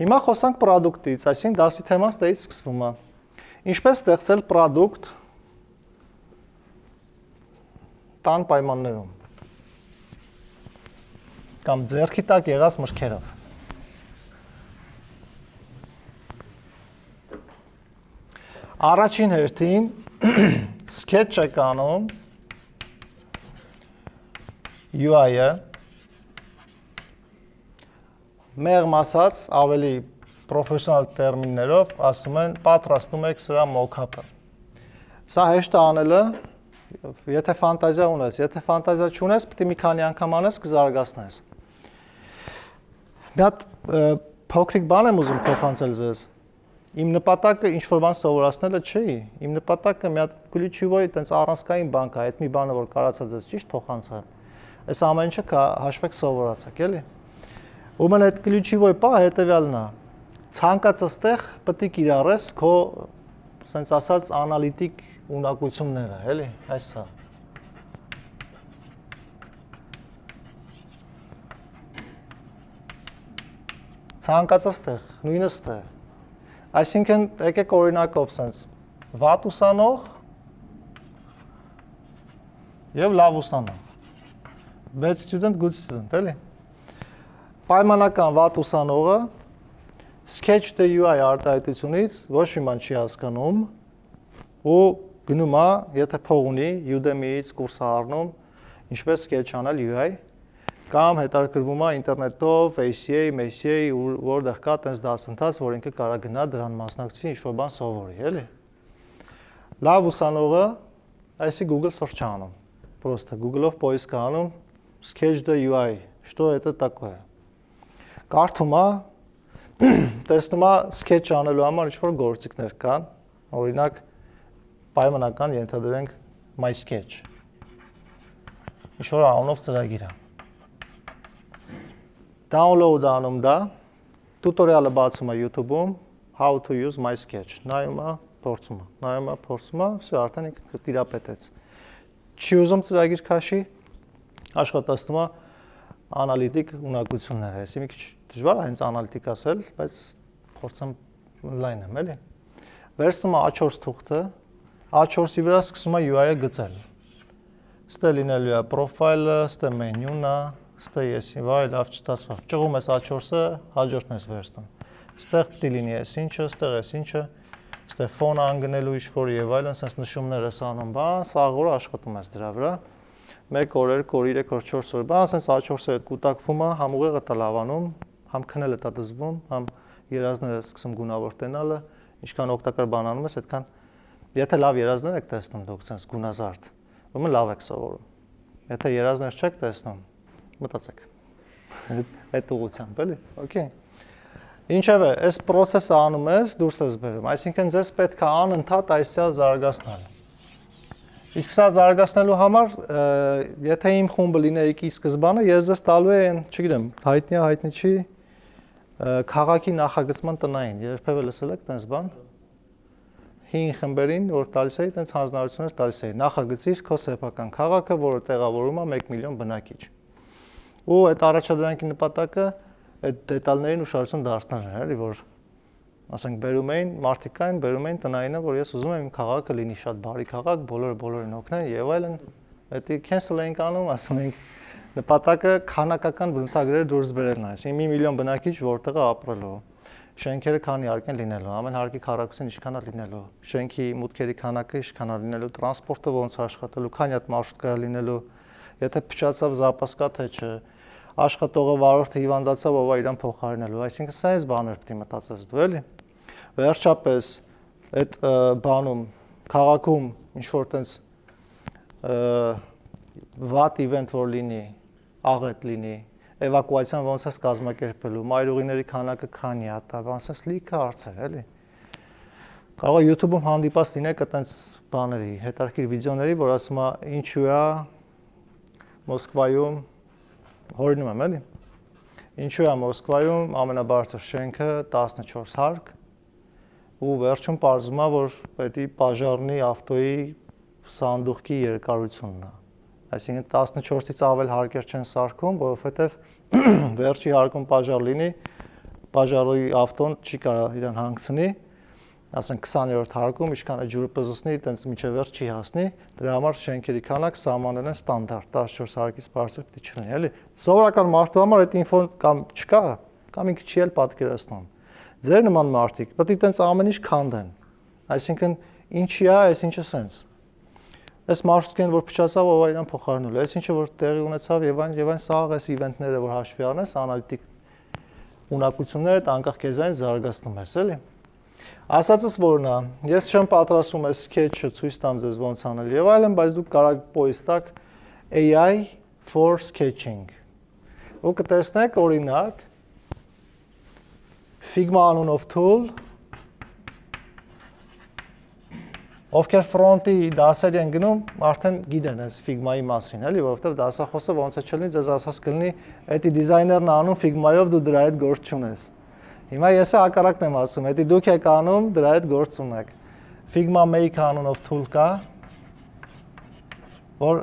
Հիմա խոսանք product-ից, այսինքն դասի թեման ստեից սկսվում է։ Ինչպես ստեղծել product տան պայմաններում կամ ձեռքի տակ եղած մրգերով։ Առաջին հերթին sketch եք անում UI-ը մեղմ ասած ավելի պրոֆեսիոնալ տերմիններով ասում են պատրաստում եք սրա mock-up-ը։ Սա հեշտ է անելը, եթե ֆանտազիա ունես, եթե ֆանտազիա չունես, պետք է մի քանի անգամ անես, կզարգացնես։ Մի հատ փոքրիկ բան եմ ուզում փոխանցել ձեզ։ Իմ նպատակը ինչ-որ բան սովորացնելը չի։ Իմ նպատակը մի հատ ключевой այտենց առանցքային բան կա, այդ մի բանը որ կարացած ձեզ ճիշտ փոխանցեմ։ Այս ամեն ինչը հաշվեք սովորացեք, էլի։ Ուրեմն այդ ключевой բանը հետեւյալն է։ Ցանկացած տեղ պետք է կիրառես քո, ասենց ասած, անալիտիկ ունակությունները, էլի, այսա։ Ցանկացած տեղ, նույնս տեղ։ Այսինքն, եկեք օրինակով սենց, վատ ուսանող և լավ ուսանող, bad student, good student, էլի։ Պայմանական վատ ուսանողը Sketch the UI արտահայտությունից ոչ մի բան չի հասկանում ու գնում է, եթե փող ունի, Udemy-ից կուրս է առնում, ինչպես sketch անել UI, կամ հետաքրքրվում է ինտերնետով, ACA, MCA, որտեղ կա տենց դասընթաց, որ ինքը կարա գնա դրան մասնակցի, ինչ-որ բան սովորի, էլի։ Լավ ուսանողը, այսի Google search անում, просто Google-ով поиск անում, Sketch the UI, что это такое։ Կարդում է, տեսնում է sketch անելու համար ինչ-որ գործիքներ կան, օրինակ պայմանական ենթադրենք MySketch, ինչ-որ անունով ծրագիր է։ Download անում դա, տուտորիալը բացում է YouTube-ում, how to use MySketch, նայում է, փորձում է, վсё, արդեն ինքը տիրապետեց։ Չի ուզում ծրագիր քաշի, աշխատացնում է անալիտիկ ունակություններ, այսի մի քիչ դժվար է հենց անալիտիկ ասել, բայց փորձեմ լայն եմ, էլի։ Վերցնում է A4 թուղթը, A4-ի վրա սկսում է UI-ը գծել։ Ստե լինելու է profile-ը, ստե մենյուն է, ստե եսի, վայ, լավ չստացվա։ Ճղում ես A4-ը, հաջորդն ես վերցնում։ Ստեղ պիտի լինի ես ինչը, ստեղ ես ինչը, ստե ֆոնը անգնելու ինչ-որ եւ այլն, sense նշումներ ես անում, բան, սաղ օրը աշխատում ես դրա վրա։ 1 օր, 2 օր, 3 օր, 4 օր, բան, sense A4-ը հետ կուտակվում է, համ ուղեղը տա լավանում, համ քնելը տա դզվում, համ երազները սկսում գունավոր տենալը, ինչքան օգտակար բան անում ես, այդքան եթե լավ երազներ եք տեսնում դուք, sense գունազարդ, ուրեմն լավ եք սովորում։ Եթե երազներ չեք տեսնում, մտածեք։ Այդ ուղղությամբ, էլի, օքեյ։ Ինչևէ, այս process-ը անում ես, դուրս ես բերում, այսինքն ձեզ պետք է անընդհատ այսյա զարգացնել։ Իսկ սա զարգացնելու համար, եթե իմ խումբը լինեիք ի սկզբանը, ես ձեզ տալու եմ, չգիտեմ, հայտնի չի, քաղաքի նախագծման տնային, երբևէ լսել եք տենց բան։ 5 խմբերին, որ տալիս էի, տենց հանձնարարություններ տալիս էի, նախագծիր քո սեփական քաղաքը, որը տեղավորում է 1 միլիոն բնակիչ։ Ու այդ առաջադրանքի նպատակը այդ դետալներին ուշադրություն դարձնելն էր, էլի, որ ասենք բերում էին մարդիկային, բերում էին տնայինը, որ ես ուզում եմ իմ քաղաքը լինի շատ բարի քաղաք, բոլորին օգնեն եւ այլն։ Դա cancel էինք անում, ասում ենք նպատակը քանակական բնութագրերը դուրս բերելն է, այսինքն 1 միլիոն բնակիչ որտեղ է ապրելու, շենքերը քանի հարկ են լինելու, ամեն հարկի քառակուսին ինչքան է լինելու, շենքի մուտքերի քանակը ինչքան է լինելու, տրանսպորտը ոնց է աշխատելու, քանի հատ մարշրուտ կա լինելու, եթե փչացավ զապաս կա թե չէ, աշխատողը վարորդը հիվանդացավ, ով է իրան փոխարինելու, այսինքն սա էս բաներ պետք է մտածես դու, էլի։ Վերջապես այդ բանում քաղաքում ինչ որ տենց վատ իվենթ որ լինի, աղետ լինի, էվակուացիան ոնց է կազմակերպելու, մայրուղիների քանակը քանի է, բանսես լիքը հարցեր, էլի։ Կարող է YouTube-ում հանդիպած լինեք այտենց բաների, հետաքրքիր վիդեոների, որ ասում է ինչու է Մոսկվայում հորինում եմ, էլի։ Ինչու է Մոսկվայում ամենաբարձր շենքը 14 հարկ ու վերջում պարզվում է, որ պետք է պաժարնի ավտոյի սանդուղքի երկարությունն է։ Այսինքն 14-ից ավել հարկեր չեն սարքում, որովհետև վերջի հարկում պաժար լինի, պաժարի ավտոն չի կարա իրան հանգցնի, ասենք 20-րդ հարկում ինչքան է ջուրը պզսնի, տենց միջև վերջ չի հասնի, դրա համար շենքերի քանակ սահմանել են ստանդարտ 14 հարկից բարձր պիտի չլինի, էլի։ Սովորական մարդու համար այդ ինֆոն կամ չկա, կամ ինքը չի էլ պատկերացնում։ Ձեր նման մարդիկ պետք է տենց ամեն ինչ քանդեն։ Այսինքն ինչի է, այս ինչը սենց։ Այս մարշրուտքեն որ փչացավ, ով է իրան փոխարինելու, այս ինչը որ տեղի ունեցավ եւ այն սաղ այս իվենթները որ հաշվի առնես, անալիտիկ ունակությունները անկախ քեզանից զարգացնում ես, էլի։ Ասածս որն է, ես չեմ պատրաստում այս sketch-ը ցույց տամ ձեզ ոնց անել եւ այլն, բայց դուք կարող եք պոյստակ AI for sketching։ Ու կտեսնեք օրինակ Figma անունով tool, ովքեր ֆրոնտի դասեր են գնում, արդեն գիտեն այս Figma-ի մասին, էլի, որովհետև դասախոսը ոնց է չլինի, ձեզ ասած կլինի, էդի դիզայներն անում Figma-ով դու դրա հետ գործ չունես։ Հիմա ես հակառակն եմ ասում, էդի դուք եք անում, դրա հետ գործ ունեք։ Figma Make անունով tool կա, որ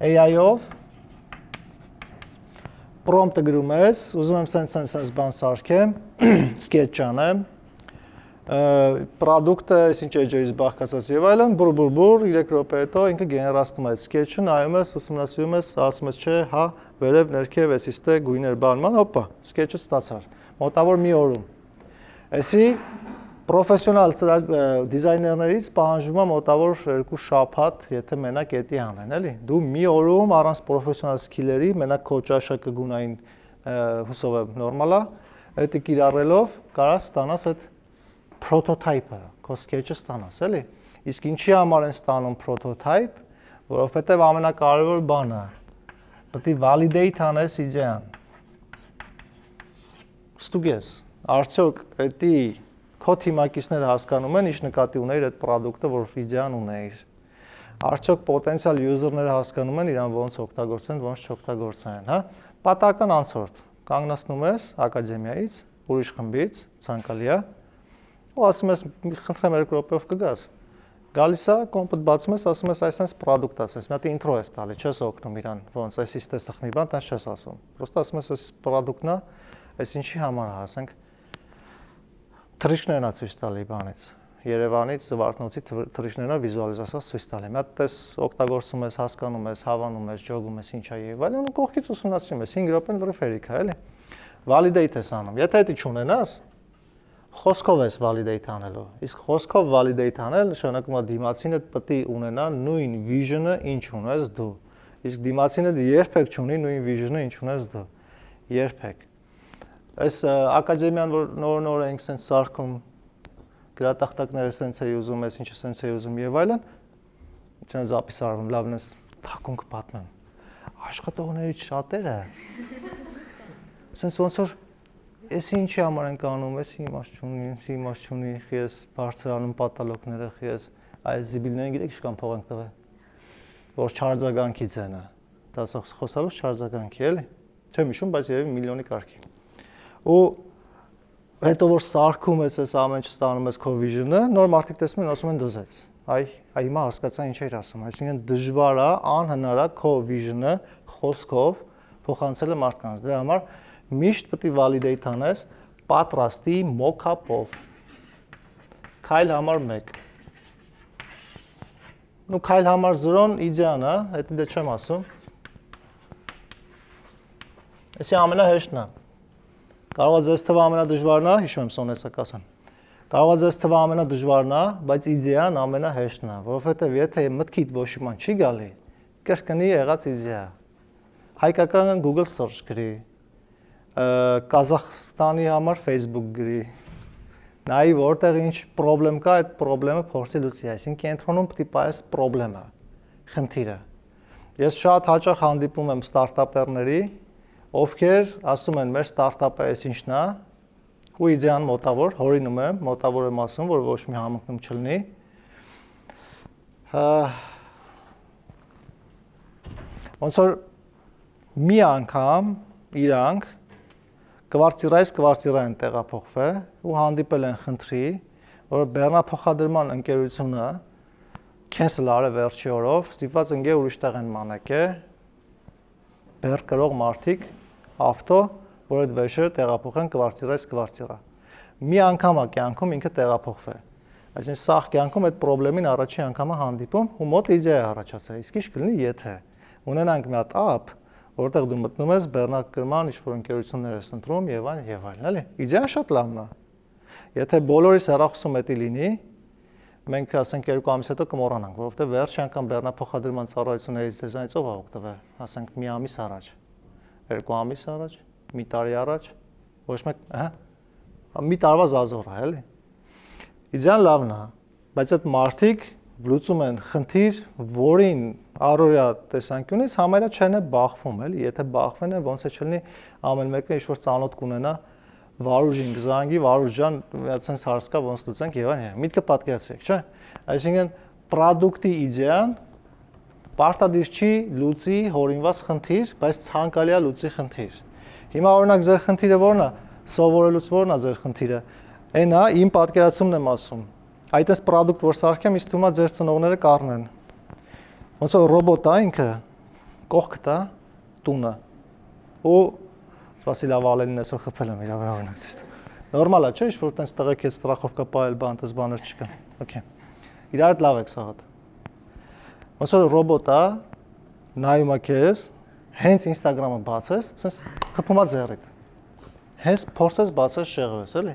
AI-ով prompt-ը գրում ես, ուզում եմ սենց բան սարքեմ, sketch անեմ, product-ը ինչ էջերից բաղկացած եւ այլն, բուր 3 րոպե հետո ինքը գեներացնում է այդ sketch-ը, նայում ես, ուսումնասիրում ես, ասում ես, չէ, հա, վերև, ներքև, էսիստե, գույներ, բանման, հոպա, sketch-ը ստացար։ Մոտավոր մի օրում։ Այսի պրոֆեսիոնալ դիզայներներից պահանջվում է մոտավոր 2 շաբաթ, եթե մենակ էդի անեն, էլի։ Դու մի օրում առանց պրոֆեսիոնալ սկիլերի, մենակ քո ճաշակը գունային հուսով եմ նորմալ է, էդի կիրառելով կարաս ստանաս այդ prototype-ը, քո sketch-ը ստանաս, էլի։ Իսկ ինչի համար են ստանում prototype, որովհետև ամենակարևոր բանը պետք է validate անես իդեան։ Ստուգ ես, արդյոք էդի քո թիմակիցները հասկանում են, ինչ նկատի ունեիր այդ product-ը, որ իդեան ունեիր։ Արդյոք պոտենցիալ user-ները հասկանում են իրան ոնց օգտագործեն, ոնց չօգտագործեն, հա։ Պատահական անցորդ կանգնացնում ես ակադեմիայից, ուրիշ խմբից, ցանկալի է, ու ասում ես, խնդրեմ 2 րոպեով կգաս։ Գալիս է, կոմպուտ բացում ես, ասում ես, այսպես product ասես, մի հատ intro ես տալի, չես օգնում իրան, ոնց այսից տեսախ մի բան, տես չես ասում։ Պրոստը ասում ես, այս product-ն է, այս ինչի համար է, ասենք թռիչներն է ցույց տալի բանից։ Երևանից Զվարթնոցի թռիչներն է վիզուալիզացիա ցույց տալի։ Մի հատ տես օգտագործում ես, հասկանում ես, հավանում ես, ջոգում ես, ինչա եւ այլն, ու կողքից ուսումնասիրում ես 5 րոպեն լրիվ հերիք է, էլի։ Validate ես անում։ Եթե դա չունենաս, խոսքով ես validate անելու։ Իսկ խոսքով validate անել նշանակում է դիմացինը պետք է ունենա նույն vision-ը, ինչ ունես դու։ Իսկ դիմացինը երբեք չունի նույն vision-ը, ինչ ունես դու։ Երբեք։ Այս ակադեմիան, որ նոր ենք սենց սարքում, գրատախտակները սենց է ուզում, ես ինչը սենց է ուզում եւ այլն, չեն զապիս արվում, լավն ես թակուն կպատմեմ։ Աշխատողներից շատերը սենց ոնց որ էս ինչի համար ենք անում, էս իմաստ չունի, ես բարձրանում պատալոկները, ես այս զիբիլներին գիտեք ինչքան փող ենք տվել, որ չարձագանքի ձենը, դասախոս խոսալուց չարձագանքի, էլի, չեմ հիշում, բայց երևի միլիոնի կարգի։ Ու հետո որ սարքում ես այս ամեն ինչ ստանում ես քո vision-ը, նոր մարդիկ տեսնում են, ասում են դոզեց։ Այ հիմա հասկացա ինչ էր ասում, այսինքն դժվար է, անհնար է քո vision-ը խոսքով փոխանցելը մարդկանց։ Դրա համար միշտ պետք է validate անես պատրաստի mock-up-ով։ Քայլ համար 1։ Ու քայլ համար 0-ն իդեան է, դա դե չեմ ասում։ Էսի ամենահեշտն է։ Կարող է ձեզ թվա ամենադժվարն է, հիշում եմ Սոնեսը կասան։ Կարող է ձեզ թվա ամենադժվարն է, բայց իդեան ամենահեշտն է, որովհետև եթե մտքիդ ոչ մի բան չի գալի, կրկնի եղած իդեա։ Հայկական Google search գրի, Կազախստանի համար Facebook գրի։ Նայի որտեղ ինչ խնդրեմ կա, այդ խնդրեմը փորձի լուծի, այսինքն կենտրոնում պետք է պայես խնդրեմը, խնդիրը։ Ես շատ հաճախ հանդիպում եմ ստարտափերների, ովքեր ասում են մեր ստարտափը էս ինչն է, ու իդեան մոտավոր, հորինում եմ, մոտավոր եմ ասում, որ ոչ մի համընկնում չլինի։ Ոնց որ մի անգամ իրանք կվարտիրայից են տեղափոխվել ու հանդիպել են խնդրի, որ բեռնափոխադրման ընկերությունը cancel արել վերջի օրով, ստիպված ընկեր ուրիշ տեղ են մանեկե, բեռ կրող մարդիկ ավտո, որ այդ վեշերը տեղափոխեն կվարտիրայից կվարտիրա։ Մի անգամ է կյանքում ինքը տեղափոխվել։ Այսինքն սաղ կյանքում այդ խնդրին առաջի անգամը հանդիպում ու մոտ իդեա է առաջացել։ Իսկ ինչ կլինի, եթե ունենանք մի հատ app, որտեղ դու մտնում ես բեռնակրման ինչ-որ ընկերություններ ես ընտրում եւ այլն, էլի։ Իդեան շատ լավն է։ Եթե բոլորիս հեռախոսում էդի լինի, մենք ասենք 2 ամիս հետո կմոռանանք, որովհետեւ վերջի անգամ բեռնափոխադրման ծառայություններից դեզայնից ով է օգտվել, ասենք մի ամիս առաջ, 2 ամիս առաջ, մի տարի առաջ, ոչ մեկ, մի տարվա զազոր է, էլի։ Իդեան լավն է, բայց այդ մարդիկ լուծում են խնդիր, որին առօրյա տեսանկյունից համարյա չեն բախվում, էլի, եթե բախվեն են, ոնց է չլինի ամեն մեկը ինչ-որ ծանոթ կունենա, Վարուժին կզանգի, Վարուժ ջան, այդպես հարց կա, ոնց լուծենք եւ այլն։ Միտքը պատկերացրեք, չէ՞։ Այսինքն product-ի իդեան պարտադիր չի լուծի հորինված խնդիր, բայց ցանկալի է լուծի խնդիր։ Հիմա օրինակ ձեր խնդիրը ո՞րն է, սովորելուց ո՞րն է ձեր խնդիրը։ Այն է, իմ պատկերացումն եմ ասում։ Այդպես product որ սարքեմ, ինձ թվում է ձեր ծնողները կառնեն։ Ոնց որ ռոբոտ է ինքը, կողքդ է, տունը։ Ու սպասի լավ ալելին այսօր խփել եմ իր վրա օրինակ։ Նորմալ է, չէ՞, ինչ-որ տենց տղեկ է ստրախովկա պահել, բան, տես բաներ չկա։ Okay։ Իրար հետ լավ եք սաղատ։ Ոնց որ ռոբոտ է, նայում է քեզ, հենց Instagram-ը բացես, ասես խփում է ձեռիդ։ Հենց փորձես բացես շեղվես, էլի։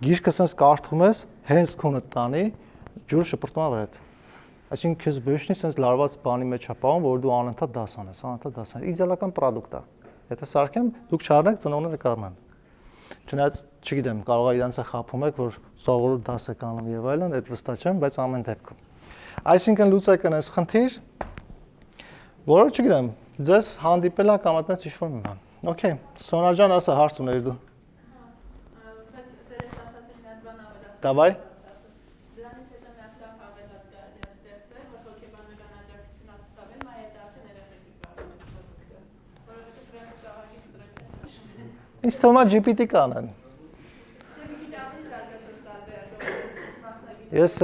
Գիրքը ասես կարդում ես, հենց քունդ տանի, ջուրը շպրտում է վրայդ։ Այսինքն քեզ բեշնի ասես լարված բանի մեջ է պահում, որ դու անընդհատ դաս անես, անընդհատ դաս անես։ Իդեալական product է։ Եթե սարքեմ, դուք չառնեք, ծնողները կառնան։ Չնայած, չգիտեմ, կարող է իրանց խափում եք, որ սովորու դաս եք անում եւ այլն, այդ վստահ չեմ, բայց ամեն դեպքում։ Այսինքն լուծեք այս խնդիր, որը չգիտեմ, ձեզ հանդիպել է կամ այդպես ինչ-որ մի բան։ Okay, Սոնա ջան, ասա հարց ուներ դու։ Давай։ Դրանից հետո նախքան հավելած կարելի է ստեղծել, որ հոգեբանական աջակցություն ասացավեն այդատը ներեխեքի պարոմետը, որովհետև դրանից աղագի ստրեսն է։ Ինչ թվում է GPT կանեն։ Ես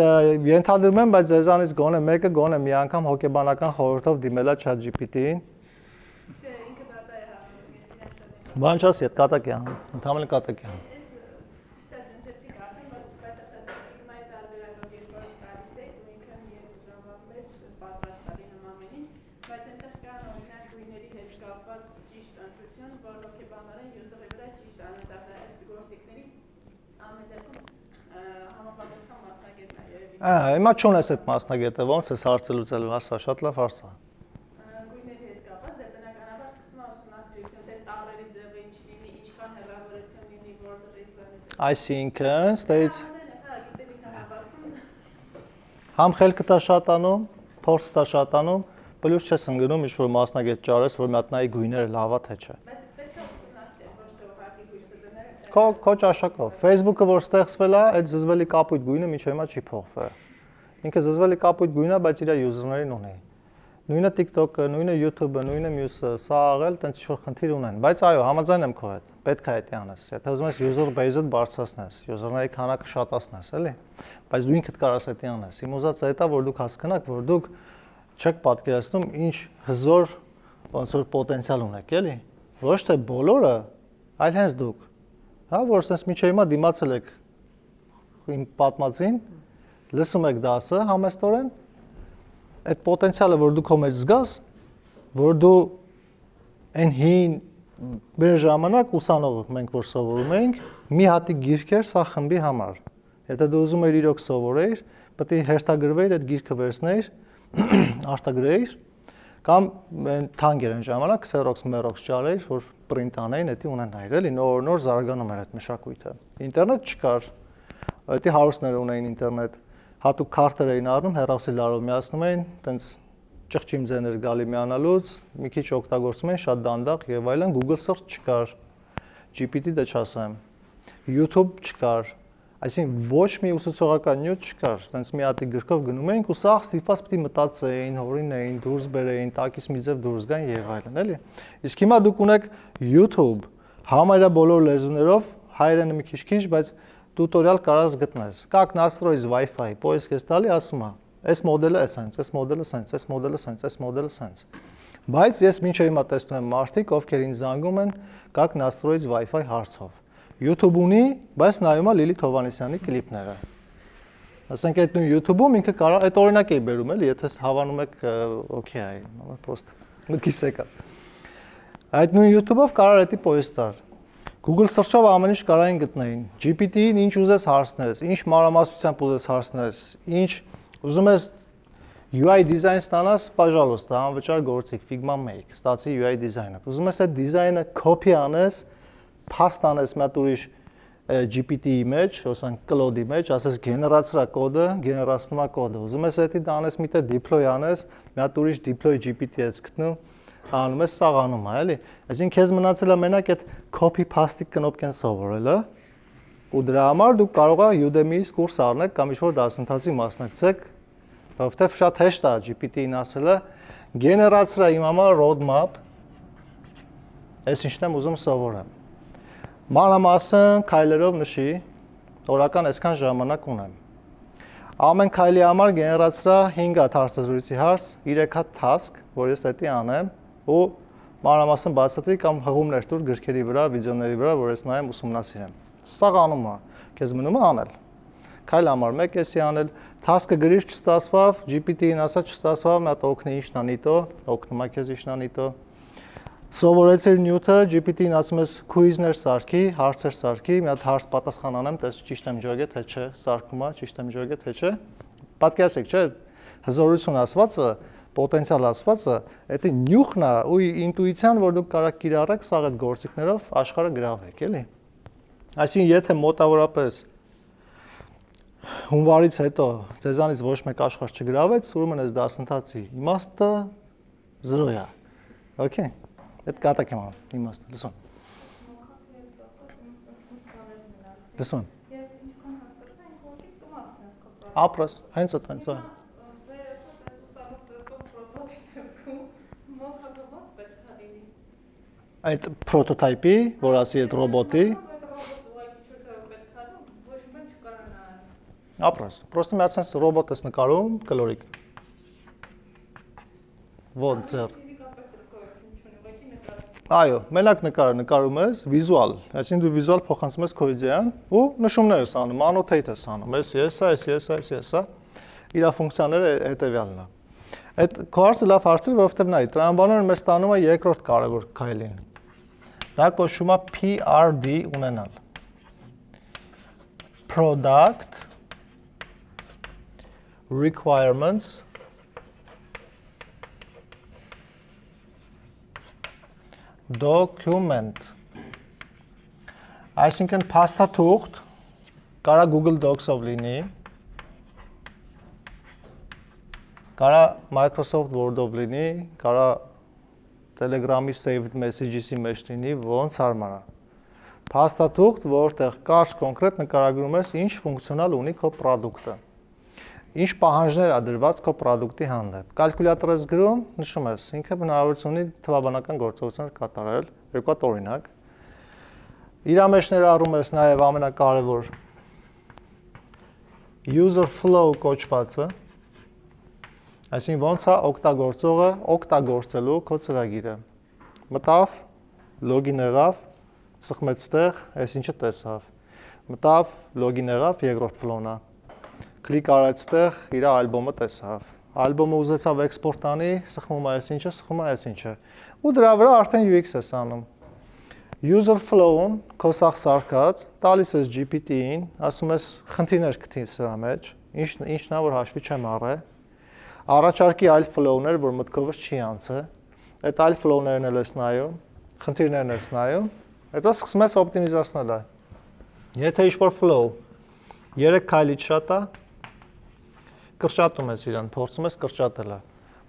ենթադրում եմ, բայց ձեզանից գոնե մեկը գոնե մի անգամ հոգեբանական խորհրդով դիմել է ChatGPT-ին։ Չէ, ինքը դատա է հանում, ես իրեն տնեմ։ Բան չասի, այդ կատակ է անում, ընդհանրապես կատակ է անում։ Ճիշտ է, ջնջեցի կարդում, բայց ասած հիմա այդ տարբերակով երբ որ գալիս եք, ու ինքը մի երկու ժամվա մեջ պատրաստ է լինում ամեն ինչ, բայց այնտեղ կան օրինակ գույների հետ կապված ճիշտ ընտրություն, որ հոգեբանները յուսերի վրա ճիշտ անընդհատ գործիքների ամեն դեպքում համապատասխան մասնագետն է երևի։ Հիմա չունես այդ մասնագետը, ո՞նց ես հարցը լուծելու, ասա, շատ լավ հարց է։ Գույների հետ կապված, դե բնականաբար սկսում է ուսումնասիրություն, թե տառերի ձևը ինչ լինի, ինչքան հեռավորություն լինի, որտեղից բնի։ Այսինքն, ստեից համ խելքը տա շատանում, փորձը տա շատանում, պլյուս չես ընկնում ինչ-որ մասնագետ ճարես, որ մի հատ նայի գույները լավա թե չէ։ Բայց պետք է ուսումնասիրել, ոչ թե ուղղակի գույսը դնել։ Քո ճաշակով։ Facebook-ը որ ստեղծվել է, այդ զզվելի կապույտ գույնը մինչ հիմա չի փոխվել։ Ինքը զզվելի կապույտ գույնը, բայց իր user-ներին ունի։ Նույնը TikTok-ը, նույնը YouTube-ը, նույնը մյուսը, սա աղել, տենց ինչ-որ խնդիր ունեն։ Բայց այո, համաձայն եմ քո հետ։ Պետք է դա անես։ Եթե ուզում ես user base-ը բարձրացնես, user-ների քանակը շատացնես, էլի։ Բայց դու ինքդ կարաս դա անես։ Իմ ուզածը դա որ դուք հասկանաք, որ դուք չեք պատկերացնում ինչ հզոր ոնց որ պոտենցիալ ունեք, էլի։ Ոչ թե բոլորը, այլ հենց դուք։ Հա, որ sense միջի հիմա դիմացել եք իմ պատմածին, լսում եք դասը համեստորեն, այդ պոտենցիալը, որ դու քո մեջ զգաս, որ դու այն հին մեր ժամանակ ուսանող մենք որ սովորում էինք, մի հատիկ գիրքեր սա խմբի համար։ Եթե դու ուզում ես իրոք սովորեիր, պետք է հերթագրվեիր այդ գիրքը վերցնեիր, արտագրեիր, կամ թանկ էր այն ժամանակ Xerox Merox ճարեիր, որ print անեին, դա ունենայր, էլի նոր զարգանում էր այդ մշակույթը։ Ինտերնետ չկար, դա հարուստներ ունեին ինտերնետ, հատուկ քարտեր էին առնում, հեռախոսի լարով միացնում էին, տենց ճղճիմ ձեներ գալի միանալուց, մի քիչ օգտագործում էին շատ դանդաղ եւ այլն, Google Search չկար, GPT դե չասեմ, YouTube չկար, այսինքն ոչ մի ուսուցողական նյութ չկար, տենց մի հատի գրքով գնում էինք ու սաղ ստիպված պիտի մտածեին, հորինեին, դուրս բերեին, տակից մի ձև դուրս գան եւ այլն, էլի։ Իսկ հիմա դուք ունեք YouTube, համարյա բոլոր լեզուներով, հայերենը մի քիչ, բայց տուտորիալ կարաս գտնես։ Как настроить Wi-Fi, поиск ես տալի, ասում է, այս մոդելը էսենց, այս մոդելը սենց, այս մոդելը սենց, այս մոդելը սենց։ Բայց ես մինչև հիմա տեսնում եմ մարդիկ, ովքեր ինձ զանգում են, как настроить Wi-Fi հարցով։ YouTube ունի, բայց նայում է Լիլիթ Հովհաննիսյանի կլիպները։ Ասենք այդ նույն YouTube-ում ինքը կարող այդ օրինակ էի բերում էլի, եթե հավանում եք, օքեյ այ, պրոստը մտքիս եկա։ Այդ նույն YouTube-ով կարող է դա պոյստար։ Google Search-ով ամեն ինչ կարող են գտնեին։ GPT-ին ինչ ուզես հարցնես, ինչ մանրամասնությամբ ուզես հարցնես, ինչ ուզում ես UI design ստանաս, пожалуйста, անվճար գործիք Figma Make, ստացի UI design-ը։ Ուզում ես այդ դիզայնը copy անես, paste անես մի հատ ուրիշ GPT-ի մեջ, ասենք Claude-ի մեջ, ասես գեներացրա կոդը, գեներացնում է կոդը։ Ուզում ես դա անես մի տեղ deploy անես, մի հատ ուրիշ deploy GPT-ից գտնում, անում ես, սաղ անում է, էլի։ Այսինքն քեզ մնացել է մենակ այդ copy paste կնոպկեն սովորելը, ու դրա համար դուք կարող եք Udemy-ից կուրս առնեք կամ ինչ-որ դասընթացի մասնակցեք, որովհետև շատ հեշտ է GPT-ին ասելը, գեներացրա իմ համար roadmap, այս ինչն եմ ուզում սովորեմ։ Մանրամասն քայլերով նշի, օրական այսքան ժամանակ ունեմ։ Ամեն քայլի համար գեներացրա 5 հատ հարցազրույցի հարց, 3 հատ task, որ ես դա անեմ, ու մանրամասն բացատրի կամ հղումներ տուր գրքերի վրա, վիդեոների վրա, որ ես նայեմ ուսումնասիրեմ։ Սաղ անում է, քեզ մնում է անել։ Քայլ համար 1 էսի անել, task-ը գրիր չստացվավ, GPT-ին ասա չստացվավ, մի հատ օգնի ինչն անիտո, օգնում է քեզ ինչն անիտո։ Սովորեցիր նյութը, GPT-ին ասում ես quiz-ներ սարքի, հարցեր սարքի, մի հատ հարց պատասխան անեմ, տես ճիշտ եմ ջոգե թե չէ, սարքում է, ճիշտ եմ ջոգե թե չէ։ Պատկերացեք, չէ, հզորություն ասվածը, պոտենցիալ ասվածը, դա նյութն է ու ինտուիցիան, որ դուք կարող կիրառեք սաղ այդ գործիքներով աշխարհը գրավեք, էլի։ Այսինքն, եթե մոտավորապես հունվարից հետո ձեզանից ոչ մեկ աշխարհ չգրավեց, ուրեմն այս դասընթացի իմաստը 0 է։ Okay։ Այդ կատակ եմ անում, իմաստը, լսում։ Լսում։ Ապրես, հենց այդ։ Այդ պրոտոտայպի, որ ասի այդ ռոբոտի։ Ապրես, պրոստը մի հատ ռոբոտ ես նկարում, կլորիկ։ Ոնց ձեր։ Այո, մենակ նկարում ես, վիզուալ, այսինքն դու վիզուալ փոխանցում ես քո իդեան ու նշումներ ես անում, annotate ես անում, ես, իր ֆունկցիաները հետևյալն է։ Այդ քո հարցը լավ հարց է, որովհետև նայ, տրամաբանորեն մեզ տանում է երկրորդ կարևոր քայլին։ Դա կոչվում է PRD ունենալ։ Product Requirements Document Այսինքն փաստաթուղթ կարա Google Docs-ով լինի, կարա Microsoft Word-ով լինի, կարա Telegram-ի saved messages-ի մեջ լինի, ոնց հարմար է։ Փաստաթուղթ, որտեղ կարճ կոնկրետ նկարագրում ես ինչ ֆունկցիոնալ ունի քո product-ը։ Ինչ պահանջներ է դրված քո product-ի հանդեպ։ Կալկուլյատոր ես գրում, նշում ես, ինքը հնարավորություն ունի թվաբանական գործողություններ կատարել, երկու հատ օրինակ։ Իր մեջ ներառում ես նաև ամենակարևոր user flow կոչվածը, այսինքն ոնց է օգտագործողը օգտագործելու քո ծրագիրը։ Մտավ, login եղավ, սխմեց տեղ, այսինչը տեսավ։ Մտավ, login եղավ, երկրորդ flow-ն է։ Կլիկ արած տեղ, իր ալբոմը տեսավ։ Ալբոմը ուզեցավ էքսպորտ անի, սխմում է այսինչը, սխմում է այսինչը։ Ու դրա վրա արդեն UX ես անում։ User flow-ն քո սախ սարքած, տալիս ես GPT-ին, ասում ես խնդիրներ գտի սրա մեջ, ինչն է որ հաշվի չեմ առել։ Առաջարկի այլ flow-ներ, որ մտքովս չի անցել։ Այդ այլ flow-ներն էլ ես նայում, խնդիրներն ես նայում, հետո սկսում ես օպտիմիզացնել այն։ Եթե ինչ-որ flow 3 քայլից շատ է, կրճատում ես իրան, փորձում ես կրճատելը։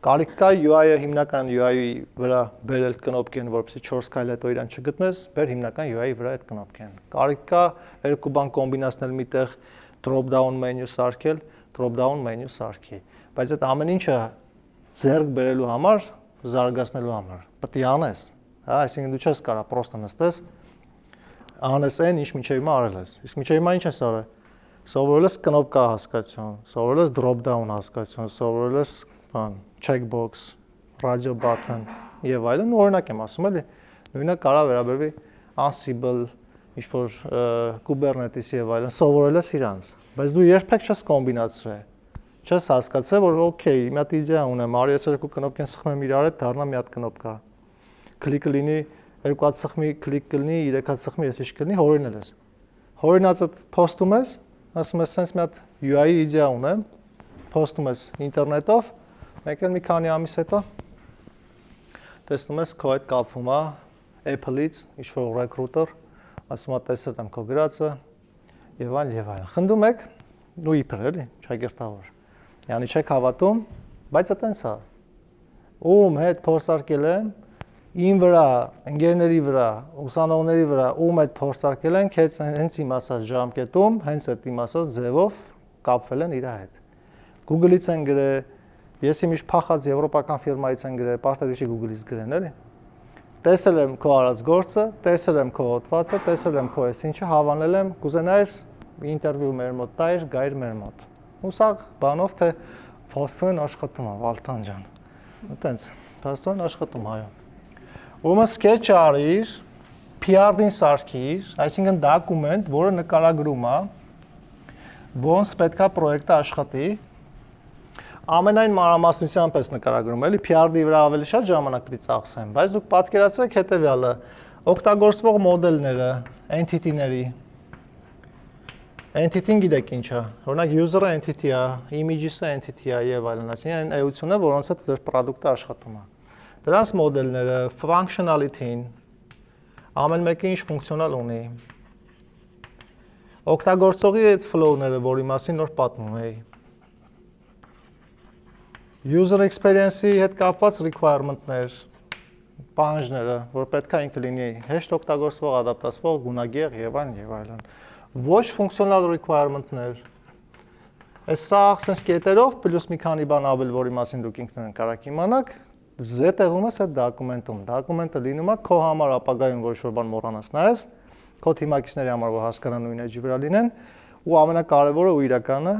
Կարիք կա UI-ը հիմնական UI-ի վրա բերել կնոպկեն, որպեսզի 4 քայլ հետո իրան չգտնես, բեր հիմնական UI-ի վրա այդ կնոպկեն։ Կարիք կա երկու բան կոմբինացնել միտեղ drop down menu սարքել, drop down menu սարքի։ Բայց այդ ամեն ինչը ձեռք բերելու համար, զարգացնելու համար պետք է անես։ Հա, այսինքն դու չես կարող պրոստը նստես, անես այն, ինչ մինչև հիմա արել ես։ Իսկ մինչև հիմա ինչ ես արել։ Սովորել ես կնոպկա հասկացություն, սովորել ես drop down հասկացություն, սովորել ես բան, checkbox, radio button եւ այլն, օրինակ եմ ասում էլի, նույնը կարա վերաբերվի Ansible, ինչ-որ Kubernetes եւ այլն, սովորել ես իրանց, բայց դու երբեք չես կոմբինացրել։ Չես հասկացել, որ օքեյ, մի հատ իդեա ունեմ, արի ես երկու կնոպկեն սխմեմ իրար հետ, դառնա մի հատ կնոպկա։ Կլիկը լինի, երկու հատ սխմի, կլիկ կլինի, 3 հատ սխմի, ես ինչ կլինի, հորինել ես։ Հորինածը post-ում ես, ասում ես sense մի հատ UI-ի իդեա ունեմ, post-ում ես ինտերնետով, մեկ էլ մի քանի ամիս հետո տեսնում ես քո հետ կապվում է Apple-ից, ինչ-որ recruiter, ասում է տեսել եմ քո գրածը եւ այլն։ Խնդում եք, ու իբր էլի, շագերտավոր։ Յանի չեք հավատում, բայց այտենց է։ Ում հետ փորձարկել եմ, Իմ վրա, ընկերների վրա, ուսանողների վրա ում այդ փորձարկել ենք, հենց իմ ասած ժամկետում, հենց այդ իմ ասած ձևով կապվել են իր հետ։ Google-ից են գրել, ես իմ իշ փախած եվրոպական ֆիրմայից են գրել, պարտադիր չի Google-ից գրեն, էլի։ Տեսել եմ քո արած գործը, տեսել եմ քո հոդվածը, տեսել եմ քո այսինչը, հավանել եմ, կուզենայր ինտերվյու մեր մոտ տայր, գայր մեր մոտ։ Ու սա բանով թե փաստորեն աշխատում է, Վալթան ջան։ Այտենց, փաստորեն աշխատում այո։ Ումը sketch արիր, PR-ին սարքիր, այսինքն դոկումենտ, որը նկարագրում է, ոնց պետքա պրոյեկտը աշխատի, ամենայն մանրամասնությամբ ես նկարագրում, էլի PR-ի վրա ավելի շատ ժամանակ պետք է ծախսեմ, բայց դուք պատկերացրեք հետևյալը, օգտագործվող մոդելները, entity-ների, entity-ն գիտեք ինչ է, օրինակ user-ը entity է, image-ը entity է եւ այլն, այսինքն այն էությունը, որոնց հետ ձեր պրոդուկտը աշխատում է։ Դրանց մոդելները, functionality-ին, ամեն մեկը ինչ ֆունկցիոնալ ունի։ Օգտագործողի այդ flow-ները, որի մասին նոր պատմում էի։ User experience-ի հետ կապված requirement-ներ, պահանջները, որ պետք է ինքը լինի հեշտ օգտագործվող, ադապտացվող, գունագեղ եւ այլն։ Ոչ ֆունկցիոնալ requirement-ներ։ Այս սա sense կետերով պլյուս մի քանի բան ավել, որի մասին դուք ինքներն կարաք իմանաք, զետեղում ես այդ դոկումենտում։ Դոկումենտը լինում է քո համար ապագայում ոչ-որ բան մոռանաս նայես, քո թիմակիցների համար որ հասկանան նույն էջի վրա լինեն, ու ամենակարևորը ու իրականը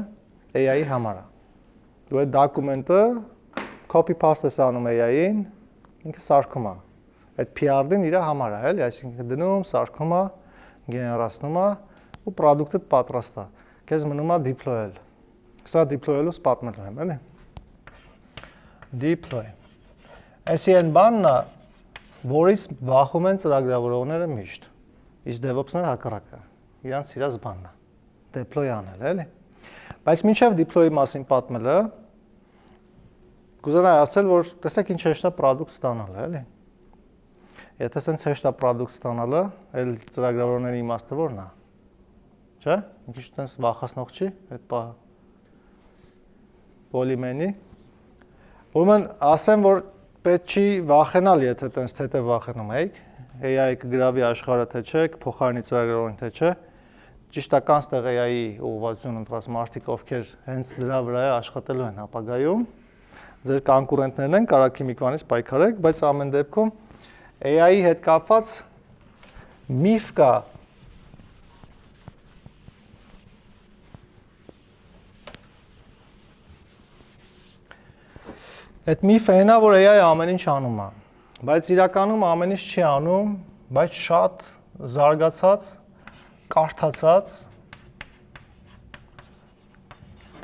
AI-ի համար է։ Դու այդ դոկումենտը copy paste ես անում AI-ին, ինքը սարքում է։ Այդ PR-ին իր համար է, էլի, այսինքն դնում, սարքում է, գեներացնում է ու product-ը պատրաստ է։ Քեզ մնում է deploy-ել։ Սա deploy-ելուց պատմելու եմ, էլի։ Deploy։ SEN բանն է, որից վախում են ծրագրավորողները միշտ։ Իսկ DevOps-ները հակառակը։ Իրանց իրաց բանն է։ Deploy անել, էլի։ Բայց մինչև deploy-ի մասին պատմելը, կուզենայի ասել, որ տեսեք ինչ հեշտ է product ստանալը, էլի։ Եթե սենց հեշտ է product ստանալը, այլ ծրագրավորողների իմաստը որն է։ Չէ՞։ Մի քիչ տենց վախացնող չի այդ պահը։ Polymany։ Ուրեմն ասեմ, որ պետք չի վախենալ, եթե տենց թե վախենում եք, AI-ը կգրավի աշխարհը թե չէ, փոխարինի ծրագրավորողին թե չէ, ճիշտ է կան ստեղ AI-ի ուղղվածություն ընտրած մարդիկ, ովքեր հենց դրա վրա աշխատելու են ապագայում, ձեր կոնկուրենտներն են, կարաք հիմիկվանից պայքարեք, բայց ամեն դեպքում AI-ի հետ կապված միֆ կա, այդ միֆը հենա, որ AI-ը ամեն ինչ անում է, բայց իրականում ամեն ինչ չի անում, բայց շատ զարգացած, կարդացած,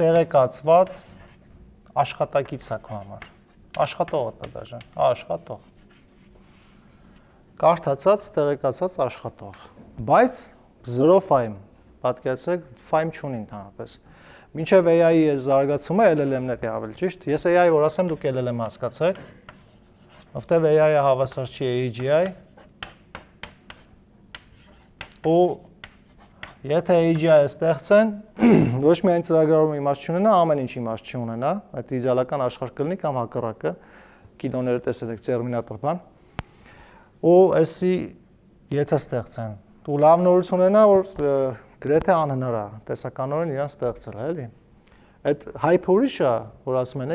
տեղեկացված աշխատակից է քո համար։ Աշխատողը դա դաժան, աշխատող։ Կարդացած, տեղեկացած աշխատող։ Բայց 0 ֆայմ, պատկերացրեք, ֆայմ չունի ընդհանրապես։ Մինչև AI-ի զարգացումը LLM-ներ է ավելի ճիշտ։ Ես AI որ ասեմ, դուք LLM հասկացեք, որտեղ AI-ը հավասար չի AGI։ Ու եթե AGI-ը ստեղծեն, ոչ միայն ծրագրավորումը իմաստ չունենա, ամեն ինչ իմաստ չունենա, այդ իդեալական աշխարհ կլինի կամ հակառակը, կինոները տեսել եք Terminator բան։ Ու էսի եթե ստեղծեն, ու լավ նորություն ունենա, որ գրեթե անհնար է տեսականորեն իրան ստեղծել, էլի։ Այդ hype ուրիշը, որ ասում են,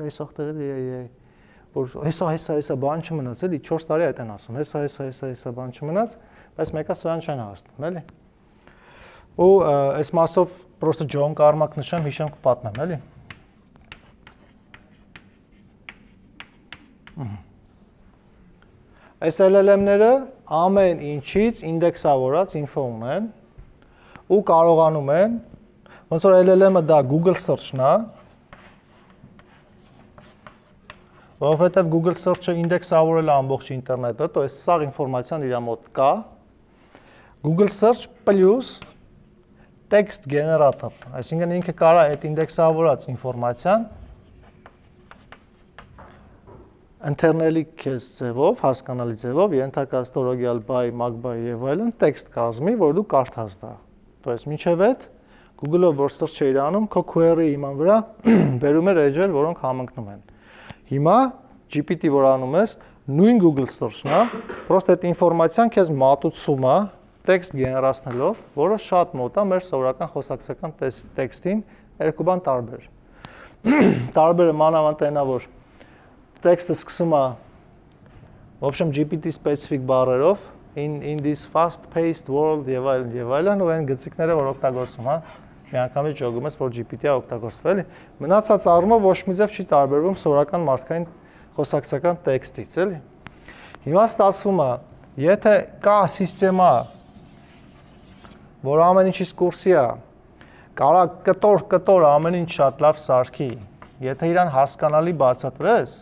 այս ախտերը, որ հեսա բան չմնաց, էլի 4 տարի այդ են ասում, հեսա բան չմնաց, բայց մեկը սրան չեն հասնում, էլի։ Ու այս մասով պրոստը Ջոն Կարմակ նշեմ, հիշեմ կպատմեմ, էլի։ Այս LLM-ները ամեն ինչից ինդեքսավորած ինֆո ունեն ու կարողանում են, ոնց որ LLM-ը դա Google search-ն է, որովհետև Google search-ը ինդեքսավորել է ամբողջ ինտերնետը, то есть սաղ ինֆորմացիան իր մոտ կա, Google search plus text generator, այսինքն ինքը կարա այդ ինդեքսավորած ինֆորմացիան ընթերնելի քեզ ձևով, հասկանալի ձևով, ենթակաստորոգյալ բայ, մագբայ եւ այլն տեքստ կազմի, որ դու կարդաս դա։ То есть մինչև այդ Google-ը որ search է իրանում, քո query-ի իման վրա բերում էր edge-եր, որոնք համընկնում են։ Հիմա GPT որ անում ես, նույն Google search-ն է, պրոստը այդ ինֆորմացիան քեզ մատուցում է տեքստ գեներացնելով, որը շատ մոտ է մեր սովորական խոսակցական տեքստին, երկու բան տարբեր։ Տարբերը մանավանդ այնա, որ տեքստը սկսում է в общем GPT specific բառերով in this fast paced world եւ այլն ու այն գծիկները որ օգտագործում, հա։ Միանգամից ճոգում ես որ GPT-ը օգտագործվում, էլի։ Մնացած առումով ոչ մի ձև չի տարբերվում սովորական մարդկային խոսակցական տեքստից, էլի։ Հիմա ստացվում է, եթե կա համակարգ, որ ամեն ինչից կուրսի է, կարա կտոր ամեն ինչ շատ լավ սարքի, եթե իրան հասկանալի բացատրես,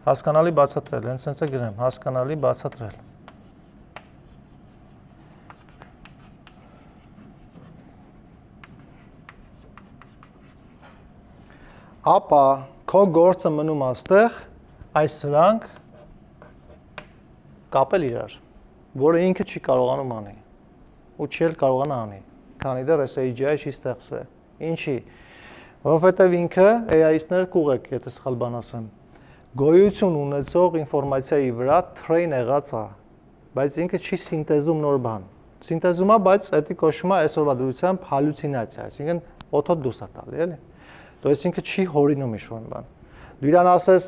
հասկանալի բացատրել, հենց է գրեմ, հասկանալի բացատրել։ Ապա քո գործը մնում աստեղ այս սրանք կապել իրար, որը ինքը չի կարողանում անի, ու չի էլ կարողանա անի, քանի դեռ այս AGI չի ստեղծվել։ Ինչի, որովհետև ինքը AI-ները կուղեք, եթե սխալ բան ասեմ, գոյություն ունեցող ինֆորմացիայի վրա train եղած է, բայց ինքը չի սինտեզում նոր բան։ Սինտեզում է, բայց դա կոչվում է այսօրվա դրությամբ հալյուցինացիա, այսինքն օթոտ դուրս է տալի, էլի։ То есть ինքը չի հորինում ինչ-որ բան։ Դու իրան ասես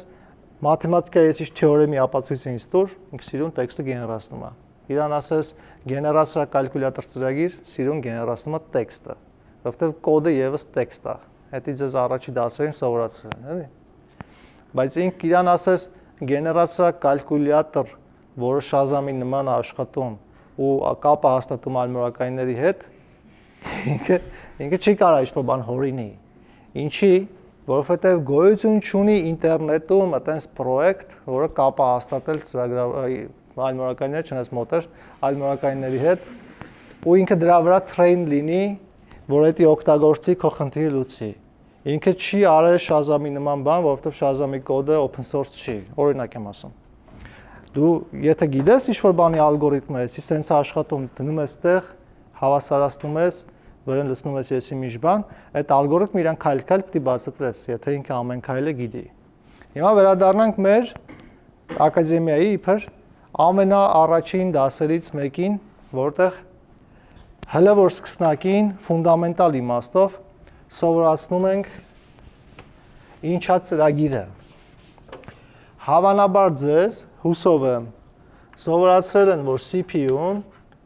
մաթեմատիկայի այսիշ թեորեմի ապացույցից տուր, ինքը սիրուն տեքստը գեներացնում է։ Իրան ասես գեներացիա կալկուլյատոր ծրագիր, սիրուն գեներացնում է տեքստը, որովհետև կոդը եւս տեքստ է։ Դա ձեզ առաջի դասերին սովորացրել են, էլի։ Բայց ինքը իրան ասես գեներացիա կալկուլյատոր, որը Shazam-ի նման է աշխատում ու կապը հաստատում ալմորակայինների հետ, ինքը չի կարող ինչ-որ բան հորինի։ Ինչի, որովհետև գոյություն չունի ինտերնետում այտենց պրոյեկտ, որը կապը հաստատել ալմորակայինների, չնայած մոտեր ալմորակայինների հետ, ու ինքը դրա վրա train լինի, որ դա օգտագործի քո խնդիրը լուծի։ Ինքը չի արել Shazam-ի նման բան, որովհետև Shazam-ի կոդը open source չի, օրինակ եմ ասում։ Դու եթե գիտես ինչ-որ բանի ալգորիթմը, էսի սենց է աշխատում, դնում ես տեղ, հավասարացնում ես, վրան լցնում ես եսի միջ բան, այդ ալգորիթմը իրան քայլ-քայլ պիտի բացատրես, եթե ինքը ամեն քայլը գիտի։ Հիմա վերադառնանք մեր ակադեմիայի իբր ամենաառաջին դասերից մեկին, որտեղ հələ որ սկսնակին ֆունդամենտալ իմաստով սովորացնում ենք ինչա ծրագիրը։ Հավանաբար ձեզ հուսով եմ սովորացրել են, որ CPU-ն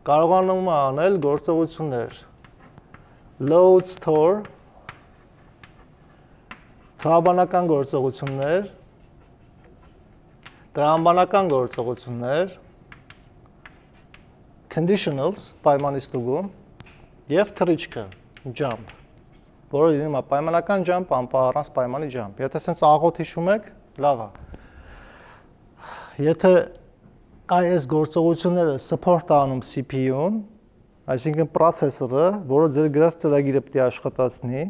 կարողանում է անել գործողություններ load store, տրամաբանական գործողություններ, տրամաբանական գործողություններ, conditionals, պայմանիստուգում, և թռիչքը, jump, որը լինում է պայմանական jump, անպահ պայմանի jump։ Եթե սենց աղոտ հիշում եք, լավ է։ Եթե այս գործողությունները support անում CPU-ն, այսինքն պրոցեսորը, որը ձեր գրած ծրագիրը պետք է աշխատացնի,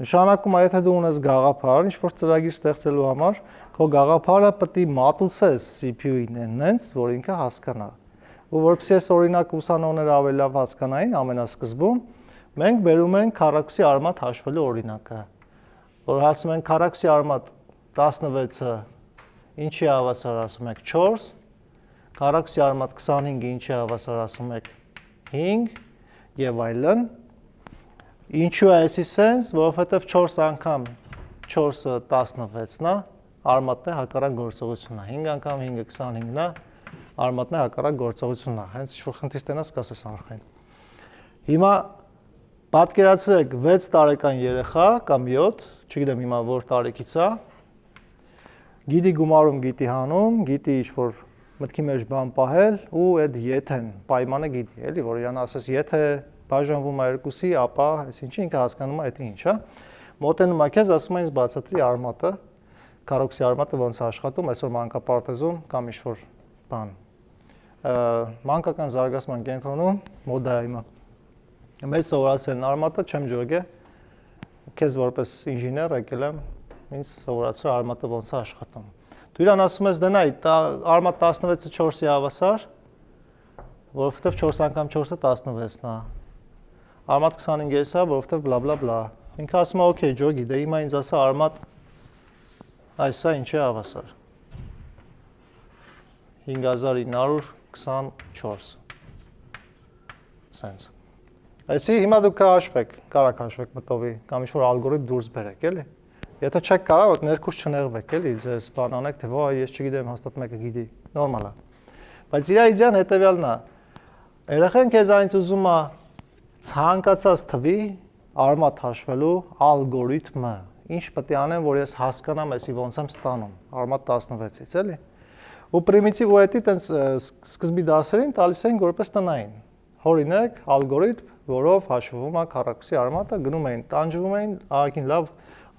նշանակում է, եթե դու ունես գաղափար, ինչ-որ ծրագիր ստեղծելու համար, քո գաղափարը պետք է մատուցես CPU-ին այնպես, որ ինքը հասկանա։ Ու որպեսզի այս օրինակը ուսանողները ավելի լավ հասկանային ամենասկզբում, մենք բերում ենք քառակուսի արմատ հաշվելու օրինակը, որ ասում ենք քառակուսի արմատ 16-ը ինչի հավասար ասում եք 4, քառակուսի արմատ 25-ը ինչի հավասար ասում եք 5 եւ այլն։ Ինչու է այսի սենց, որովհետև 4 անգամ 4-ը 16-ն է, արմատն է հակառակ գործողությունն է, 5 անգամ 5-ը 25-ն է, արմատն է հակառակ գործողությունն է, հենց ինչ-որ խնդիր տենաս կասես արխային։ Հիմա պատկերացրեք 6 տարեկան երեխա կամ 7, չգիտեմ հիմա որ տարեկից է, գիտի գումարում, գիտի հանում, գիտի ինչ-որ մտքի մեջ բան պահել ու այդ եթեն պայմանը գիտի, էլի, որ իրան ասես եթե բաժանվում է երկուսի, ապա այսինչի ինքը հասկանում է դա ինչ է։ Մոտենում է քեզ, ասում է ինձ բացատրի արմատը, քառակուսի արմատը ոնց է աշխատում, այսօր մանկապարտեզում կամ ինչ-որ բան։ Մանկական զարգացման կենտրոնում մոդա է հիմա։ Մեզ սովորացել են արմատը, չեմ ջոգե, քեզ որպես ինժեներ եկել եմ, ինձ սովորացրել արմատը ոնց է աշխատում։ Դու իրան ասում ես դնայ, արմատ 16-ը 4-ի հավասար, որովհետև 4 անգամ 4-ը 16-ն է։ Արմատ 25-ը է, որովհետև բլա բլա բլա։ Ինքը ասում է, օքեյ, ջոգի, դե հիմա ինձ ասա արմատ այս է ինչի հավասար։ 5924 sense Այսի հիմա դուք հաշվեք, կարաք հաշվեք մտովի կամ ինչ-որ ալգորիթմ դուրս բերեք, էլի։ Եթե չեք կարող, ոտ ներքուս չնեղվեք, էլի, ձեզ բան անեք, թե ո, ես չգիտեմ, հաստատ մեկը գիտի, նորմալ է։ Բայց իր իդեան հետևյալն է։ Երեխեն քեզ այնց ուզում է ցանկացած թվի արմատ հաշվելու ալգորիթմը։ Ինչ պետք է անեմ, որ ես հասկանամ, այսի ոնց եմ ստանում, արմատ 16-ից, էլի։ Ու պրիմիտիվ ու հետի տենց սկզբի դասերին տալիս էին որպես տնային։ Օրինակ, ալգորիթմ, որով հաշվում է քառակուսի արմատը, գնում էին, տանջվում էին, ահագին լավ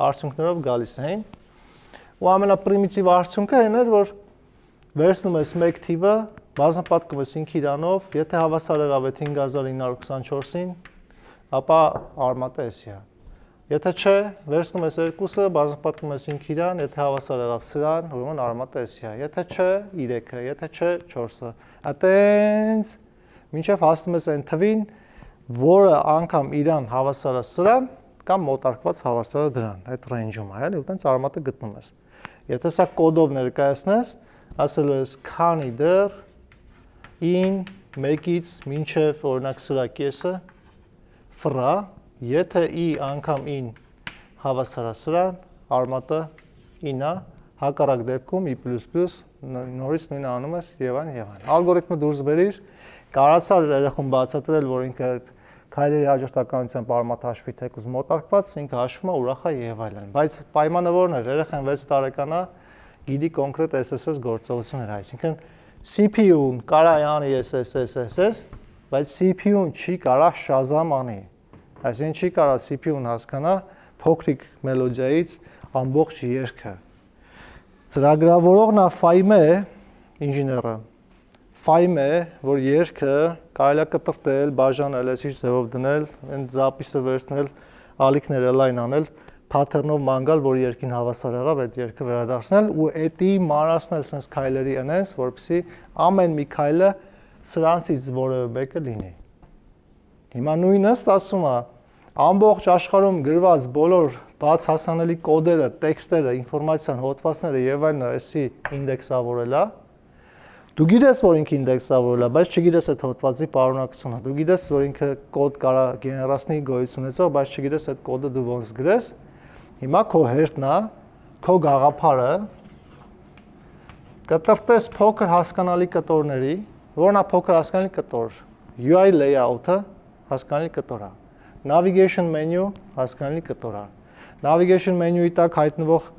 արդյունքներով գալիս էին։ Ու ամենապրիմիտիվ արդյունքը այն էր, որ վերցնում ես մեկ թիվը, բազմապատկում ես 5 իրանով, եթե հավասար եղավ 5924-ին, ապա արմատը էսի է։ Եթե չէ, վերցնում ես երկուսը, բազմապատկում ես 5 իրան, եթե հավասար եղավ սրան, ուրեմն արմատը էսի է։ Եթե չէ, 3-ը, եթե չէ, 4-ը։ Այտենց մինչև հասնում ես այն թվին, որը անգամ իրան հավասար է սրան կամ մոտարկված հավասար է դրան, այդ ռեյնջում է, էլի, ու տենց արմատը գտնում ես։ Եթե սա կոդով ներկայացնես, ասելու ես քանի դեռ in 1-ից մինչև օրինակ սրա կեսը ֆրա, եթե i անգամ in հավասար է սրան, արմատը in-ա, հակառակ դեպքում i++ նորից նույնը անում ես եւ այլն։ Ալգորիթմը դուրս բերիր, կարացար երեխուն բացատրել, որ ինքը քայլերի հաջորդականությամբ արմատ հաշվի թեկուզ մոտարկված, ինքը հաշվում է ուրախ է եւ այլն։ Բայց պայմանը որն է, երեխան 6 տարեկան է, գիտի կոնկրետ SSS գործողություններ, այսինքն CPU-ն կարա անի SSS, բայց CPU-ն չի կարա Shazam անի։ Այսինքն չի կարա CPU-ն հասկանա փոքրիկ մելոդիայից ամբողջ երգը։ Ծրագրավորողն է FAIME ինժեները։ FAIME, որ երգը կարելի է կտրտել, բաժանել, այսինչ ձևով դնել, այն զապիսը վերցնել, ալիքները լայն անել, pattern-ով մանգալ, որ երգին հավասար եղավ, այդ երգը վերադարձնել ու էդի մանրացնել sense քայլերի այնպես, որպեսզի ամեն մի քայլը սրանցից որևէ մեկը լինի։ Հիմա նույնը ասում է, ամբողջ աշխարհում գրված բոլոր բաց հասանելի կոդերը, տեքստերը, ինֆորմացիան, հոդվածները եւ այլն էսի ինդեքսավորել է։ Դու գիտես, որ ինքը ինդեքսավորել է, բայց չգիտես այդ հոդվածի պարունակությունը։ Դու գիտես, որ ինքը կոդ կարա գեներացնի գոյություն ունեցող, բայց չգիտես այդ կոդը դու ոնց գրես։ Հիմա քո հերթն է, քո գաղափարը կտրտես փոքր հասկանալի կտորների, որն է փոքր հասկանալի կտոր։ UI layout-ը հասկանալի կտոր է։ Navigation menu հասկանալի կտոր է։ Navigation menu-ի տակ հայտնվող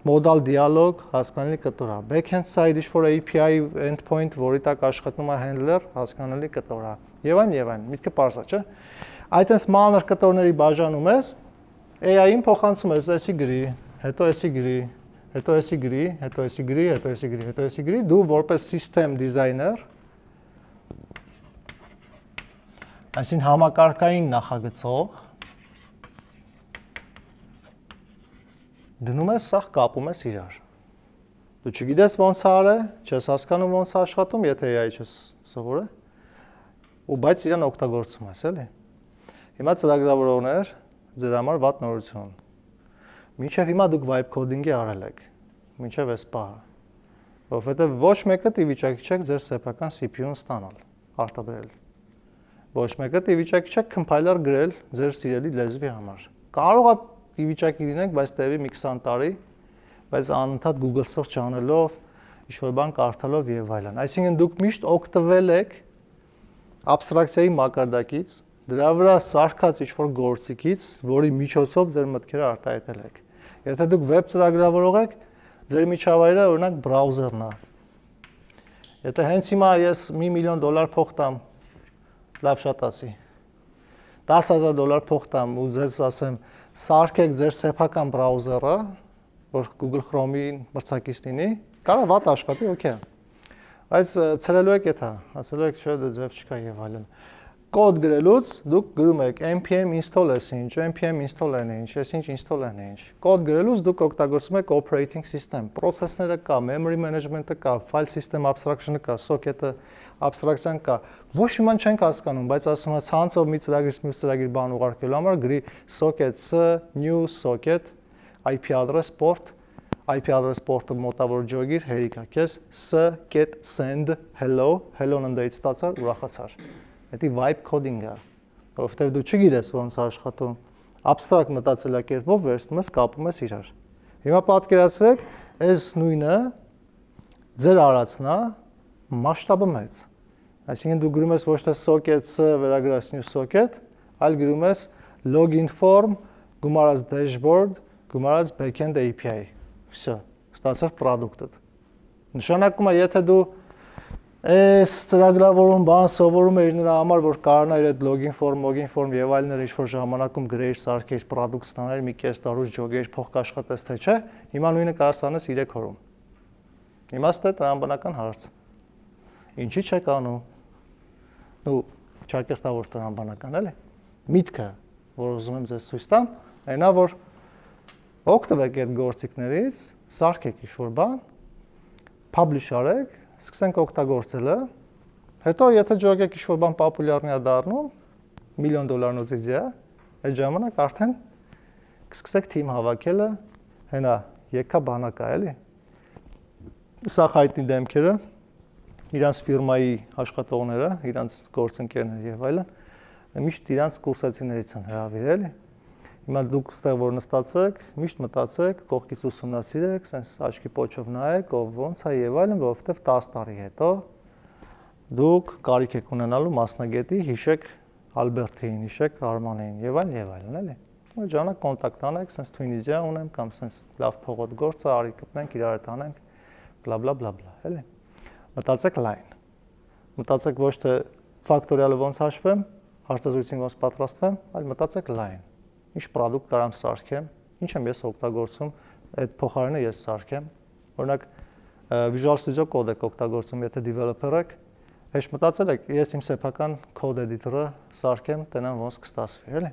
modal dialog հասկանալի կտոր է։ Backend side ինչ-որ API endpoint, որի տակ աշխատում է handler, հասկանալի կտոր է։ Եվ այլն, միտքը պարզ է, չէ՞։ Այդպես մանր կտորների բաժանում ես, AI-ին փոխանցում ես էսի գրի, հետո էսի գրի, հետո էսի գրի, հետո էսի գրի, հետո էսի գրի, հետո էսի գրի, դու որպես system designer, այսին համակարգային նախագծող, դնում ես սաղ կապում ես իրար։ Դու չգիտես ոնց է արել, չես հասկանում ոնց է աշխատում, եթե AI չես սովորել, ու բայց իրան օգտագործում ես, էլի։ Հիմա ծրագրավորողներ, ձեր համար վատ նորություն։ Մինչև հիմա դուք vibe coding-ի արել եք, մինչև այս պահը, որովհետև ոչ մեկը ի վիճակի չեք ձեր սեփական CPU-ն ստանալ, արտադրել։ Ոչ մեկը ի վիճակի չեք compiler գրել ձեր սիրելի լեզվի համար։ Կարող է ի վիճակի լինեք, բայց տևի մի 20 տարի, բայց անընդհատ Google search անելով, ինչ-որ բան կարդալով եւ այլն։ Այսինքն դուք միշտ օգտվել եք абստրակցիայի մակարդակից, դրա վրա սարքած ինչ-որ գործիքից, որի միջոցով ձեր մտքերը արտահայտել եք։ Եթե դուք վեբ ծրագրավորող եք, ձեր միջավայրը օրինակ բրաուզերն է։ Եթե հենց հիմա ես $1 միլիոն փող տամ, լավ շատ ասի, $10,000 փող տամ ու ձեզ ասեմ, սարքեք ձեր սեփական բրաուզերը, որ Google Chrome-ի մրցակից լինի, կարա վատ աշխատի, օքեյ։ Բայց ցրելու եք էթա, ասելու եք չէ, դա ձև չկա եւ այլն։ Կոդ գրելուց դուք գրում եք npm install ինչ, npm install ինչ, ինչ install ինչ։ Կոդ գրելուց դուք օգտագործում եք operating system, process-ները կա, memory management-ը կա, file system abstraction-ը կա, socket-ը abstraction կա։ Ոչ իման չենք հասկանում, բայց ասում եմ ցանցով մի ծրագրից մյուս ծրագիր բան ուղարկելու համար գրի socket-ը, new socket, IP address, port, IP address port-ը մոտավոր ջոգիր, հերիքա քեզ s.send hello, hello-ն ընդից ստացար, ուրախացար։ Դա vibe coding-ը, որովհետև դու չգիտես ոնց աշխատում, abstract մտածելակերպով վերցնում ես, կապում ես իրար։ Հիմա պատկերացրեք, այս նույնը ձեր արածն է, մասշտաբը մեծ։ Այսինքն դու գրում ես ոչ թե socket s վերագրաս new socket, այլ գրում ես login form, գումարած dashboard, գումարած backend API։ Всё, ստացար product-ը։ Նշանակում է, եթե դու այս ծրագրավորում բան սովորում ես նրա համար, որ կարողանար այդ login form եւ այլները ինչ-որ ժամանակում գրեիր, սարքեիր, product ստանալ, մի կես տարուց ջոգեիր, փող կաշխատես թե չէ, հիմա նույնը կարաս անես 3 օրում։ Իմաստը տրամաբանական հարց։ Ինչի՞ չեք անում։ Ու ճակերտավոր տրամաբանական էլի։ Միտքը, որ ուզում եմ ձեզ ցույց տամ, այնա որ օգտվեք այդ գործիքներից, սարքեք ինչ-որ բան, publish արեք, սկսենք օգտագործելը, հետո եթե ջոգեք ինչ-որ բան պոպուլյարնի է դառնում, $1 միլիոն իդեա, այդ ժամանակ արդեն կսկսեք թիմ հավաքելը, հենա եկա բանակա էլի։ Սա հայտնի դեմքերը, իրանց ֆիրմայի աշխատողները, իրանց գործընկերները եւ այլն, միշտ իրանց կուրսացիներից են հրավիրել։ Հիմա դուք ստեղ որ նստացեք, միշտ մտածեք, կողքից ուսումնասիրեք, sense աչքի պոչով նայեք, ով ոնց է եւ այլն, որովհետեւ 10 տարի հետո դուք կարիք եք ունենալու մասնագետի, հիշեք Ալբերտին, հիշեք Արմանին եւ այլն, էլի։ Այդ ժամանակ կոնտակտ անեք, sense twin idea ունեմ կամ sense լավ փողոտ գործ է, արի կպնենք, իրար հետ անենք, բլա բլա բլա բլա, էլի։ Մտածեք line։ Մտածեք ոչ թե factorial-ը ոնց հաշվեմ, հարցազրույցին ոնց պատրաստվեմ, այլ մտածեք line։ Ինչ product կարամ սարքեմ, ինչ եմ ես օգտագործում, այդ փոխարենը ես սարքեմ։ Օրինակ Visual Studio Code եք օգտագործում, եթե developer եք, հեշտ մտածել եք, ես իմ սեփական code editor-ը սարքեմ, տենամ ոնց կստացվի, էլի։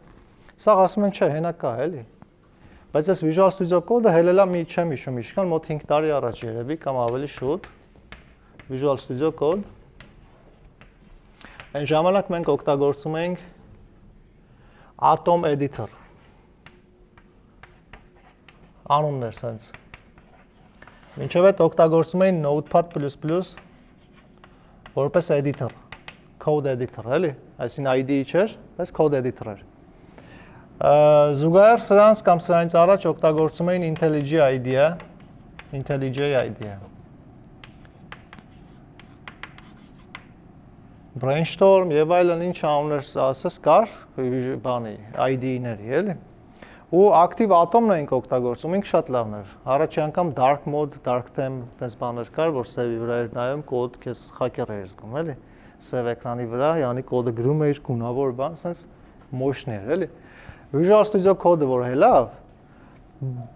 Սա ասում են, չէ, հենա կա, էլի։ Բայց այս Visual Studio Code-ը հելելա մի չեմ հիշում, իշքան մոտ 5 տարի առաջ երևի կամ ավելի շուտ Visual Studio Code։ Այն ժամանակ մենք օգտագործում էինք Atom Editor։ Անունն էր սենց։ Մինչև այդ օգտագործում էին Notepad++, որպես editor, code editor, էլի, այսին IDE չէր, բայց code editor էր։ Զուգահեռ սրանց կամ սրանից առաջ օգտագործում էին IntelliJ IDE։ Brainstorm եւ այլն ինչ անուններ ասես կար, բանի, IDE-ների, էլի։ Ու active atom-ն էինք օգտագործում, ինքը շատ լավն էր։ Առաջի անգամ dark mode, dark theme այդպես բաներ կար, որ սևի վրա էր նայում, կոդ քեզ խակեր էր զգում, էլի։ Սև էկրանի վրա, յանի կոդը գրում էր, գունավոր բան, sense մощն էր, էլի։ Visual Studio Code-ը որ հելավ,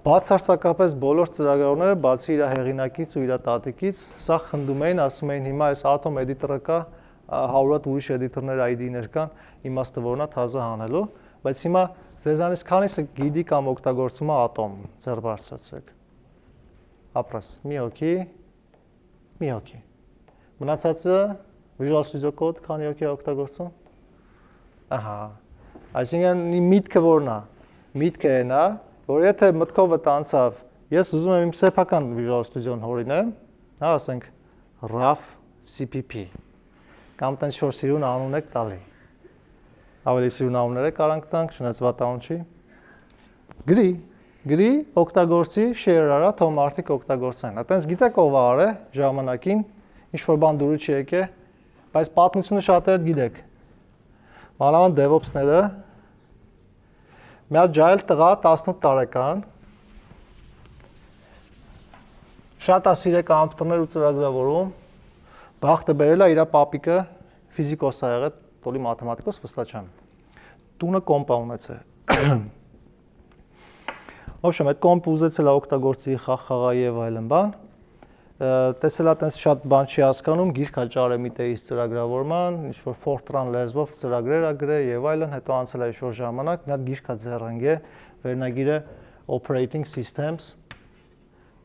բացարձակապես բոլոր ծրագրավորները, բացի իր հեղինակից ու իր տատիկից, սա խնդում էին, ասում էին հիմա այս Atom Editor-ը կա, 100 ուրիշ էդիտորներ ID-ներ կան, իմաստը որն է թազը հանելու, բայց հիմա ձեզանից քանիսը գիտի կամ օգտագործում է Atom, ձեռ բարձրացրեք։ Ապրես, մի հոգի։ Մնացածը Visual Studio Code քանի հոգի է օգտագործում։ Ահա։ Այսինքն միտքը որն է։ Միտքը այն է, որ եթե մտքովդ անցավ, ես ուզում եմ իմ սեփական Visual Studio-ն հորինեմ, հա, ասենք RAF CPP կամ տենց որ սիրուն անուն եք տալի։ Ավելի սիրուն անուններ եք արանք տանք, շնեցված անուն չի։ Գրի, օգտագործի, share արա, թող մարդիկ օգտագործեն։ Այտենց գիտեք ով արե ժամանակին, ինչ որ բան դուրը չի եկե, բայց պատմությունը շատերդ գիտեք։ Մանավանդ DevOps-ները մի հատ ջայլ տղա 18 տարեկան շատ ասիրե կամպյուտերներ ու ծրագրավորում բախտը բերել է իր պապիկը ֆիզիկոս է եղել, տոլի մաթեմատիկոս վստահ չեմ։ Տունը կոմպա ունեցե։ Ոբշեմ այդ կոմպը ուզեցել է օգտագործի խաղա եւ այլն բան։ Տեսել է տես շատ բան չի հասկանում, գիրք հաճարը մի տեից ծրագրավորման, ինչ որ Fortran լեզվով ծրագրեր ա գրել եւ այլն, հետո անցել է ինչ-որ ժամանակ, մի հատ գիրք ա ձեռնգե, վերնագիրը Operating Systems,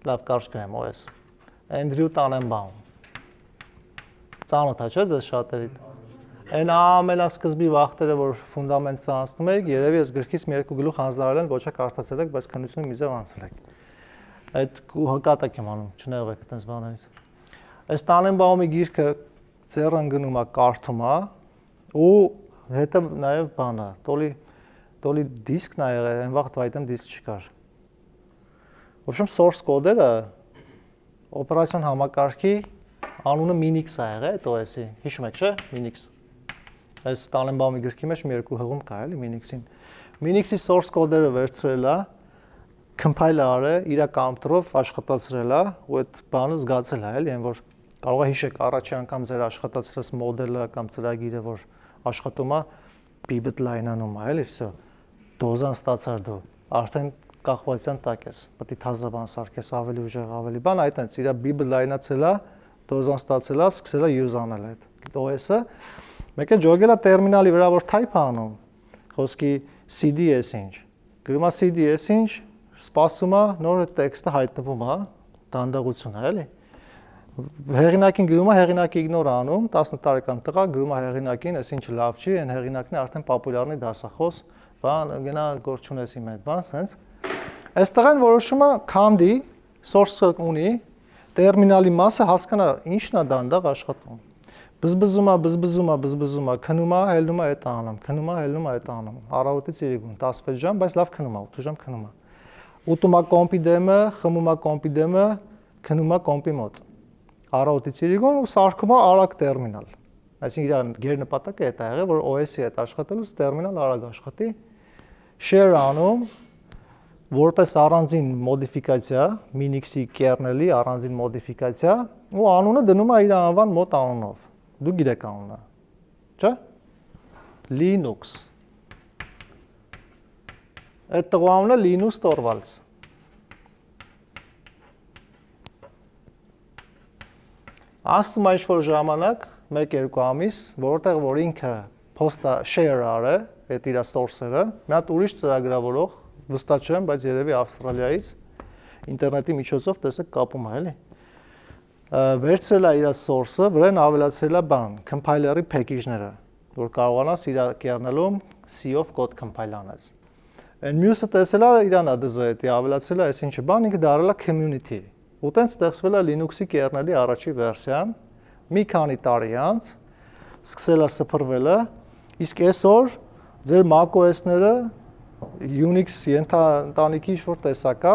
լավ կարճ գրեմ OS, Andrew Tannenbaum։ Ծանոթ է չէ ձեզ շատերին։ Այն ամենասկզբի վախտերը, որ ֆունդամենտը անցնում եք, երևի ես գրքից մի երկու գլուխ հանձնարարել են, ոչ է կարդացել եք, բայց քննությունը մի ձև անցել եք։ Այդ հկատակ եմ անում, չներեք այդպես բաներից։ Այս Տանենբաումի գիրքը ձեռն գնում է, կարդում է ու հետը նաև բանը, տոլի դիսկն ա եղել, այն վաղ այդեմ դիսկ չկար։ В общем, source code-ը օպերացիոն համակարգի անունը Minix ա եղել, այդ OS-ի, հիշում եք, չէ՞, Minix։ Այս Տանենբաումի գրքի մեջ մի երկու հղում կա, էլի Minix-ին։ Minix-ի source code-ը վերցրել է, compiler-ը իր կամպյուտերով աշխատացրել է ու այդ բանը զգացել է, էլի, այն որ կարող է հիշեք առաջի անգամ ձեր աշխատացրած մոդելը կամ ծրագիրը, որ աշխատում է, pivot line-անում է, էլի, վсё։ Դոզան ստացար դու, արդեն կախվածության տակ ես, պետք է թազա բան սարքես, ավելի ուժեղ, ավելի բան, այդտենց իր pivot line-ացել է, դոզան ստացել է, սկսել է use անել այդ OS-ը։ Մեկը ջոգել է տերմինալի վրա, որ type անում, խոսքի cds ինչ, գրում է cds ինչ, սպասում է, նոր այդ տեքստը հայտնվում է, դանդաղություն է, էլի։ Հեղինակին գրում է, հեղինակի իգնոր անում, 10 տարեկան տղա գրում է հեղինակին, այս ինչը լավ չի, այն հեղինակն է արդեն պոպուլյարնի դասախոս, բան, գնա գործ չունես իմ այդ բան, սենց։ Այս տղան որոշում է քանդի, source ունի, տերմինալի մասը հասկանա ինչն է դանդաղ աշխատում։ Բզբզում է, քնում է, հելնում է այդ անում, քնում է, հելնում է այդ անում։ Առավոտից իրիկուն 16 ժամ, բայց լավ քնում է, 8 ժամ քնում է։ Ուտում է կոմպի դեմը, խմում է կոմպի դեմը, քնում է կոմպի մոտ։ Առավոտից իրիկուն ու սարքում է արագ տերմինալ։ Այսինքն իր գերնպատակը այդ է եղել, որ OS-ի հետ աշխատելուց տերմինալ արագ աշխատի։ Share անում, որպես առանձին մոդիֆիկացիա, Minix-ի kernel-ի առանձին մոդիֆիկացիա, ու անունը դնում է իր անվան մոտ անունով։ Դու գիտեք անունը, չէ՞։ Linux։ Այդ տղու անունը Linus Torvalds։ Անցնում է ինչ-որ ժամանակ, 1-2 ամիս, որտեղ որ ինքը post-ը share արը, այդ իր source-ը, մի հատ ուրիշ ծրագրավորող, վստահ չեմ, բայց երևի Ավստրալիայից ինտերնետի միջոցով տեսեք կապում է, էլի։ Վերցրել է իր source-ը, վրան ավելացրել է բան, compiler-ի package-ները, որ կարողանաս իր kernel-ում C-ով կոդ compile անես։ Այն մյուսը տեսել է իրան է դզայտի, ավելացրել է այսինչը բան, ինքը դարել է community։ Ու տենց ստեղծվել է Linux-ի kernel-ի առաջի վերսիան, մի քանի տարի անց, սկսել է սփռվելը, իսկ այսօր ձեր macOS-ները Unix ընտանիքի ինչ-որ տեսակ է,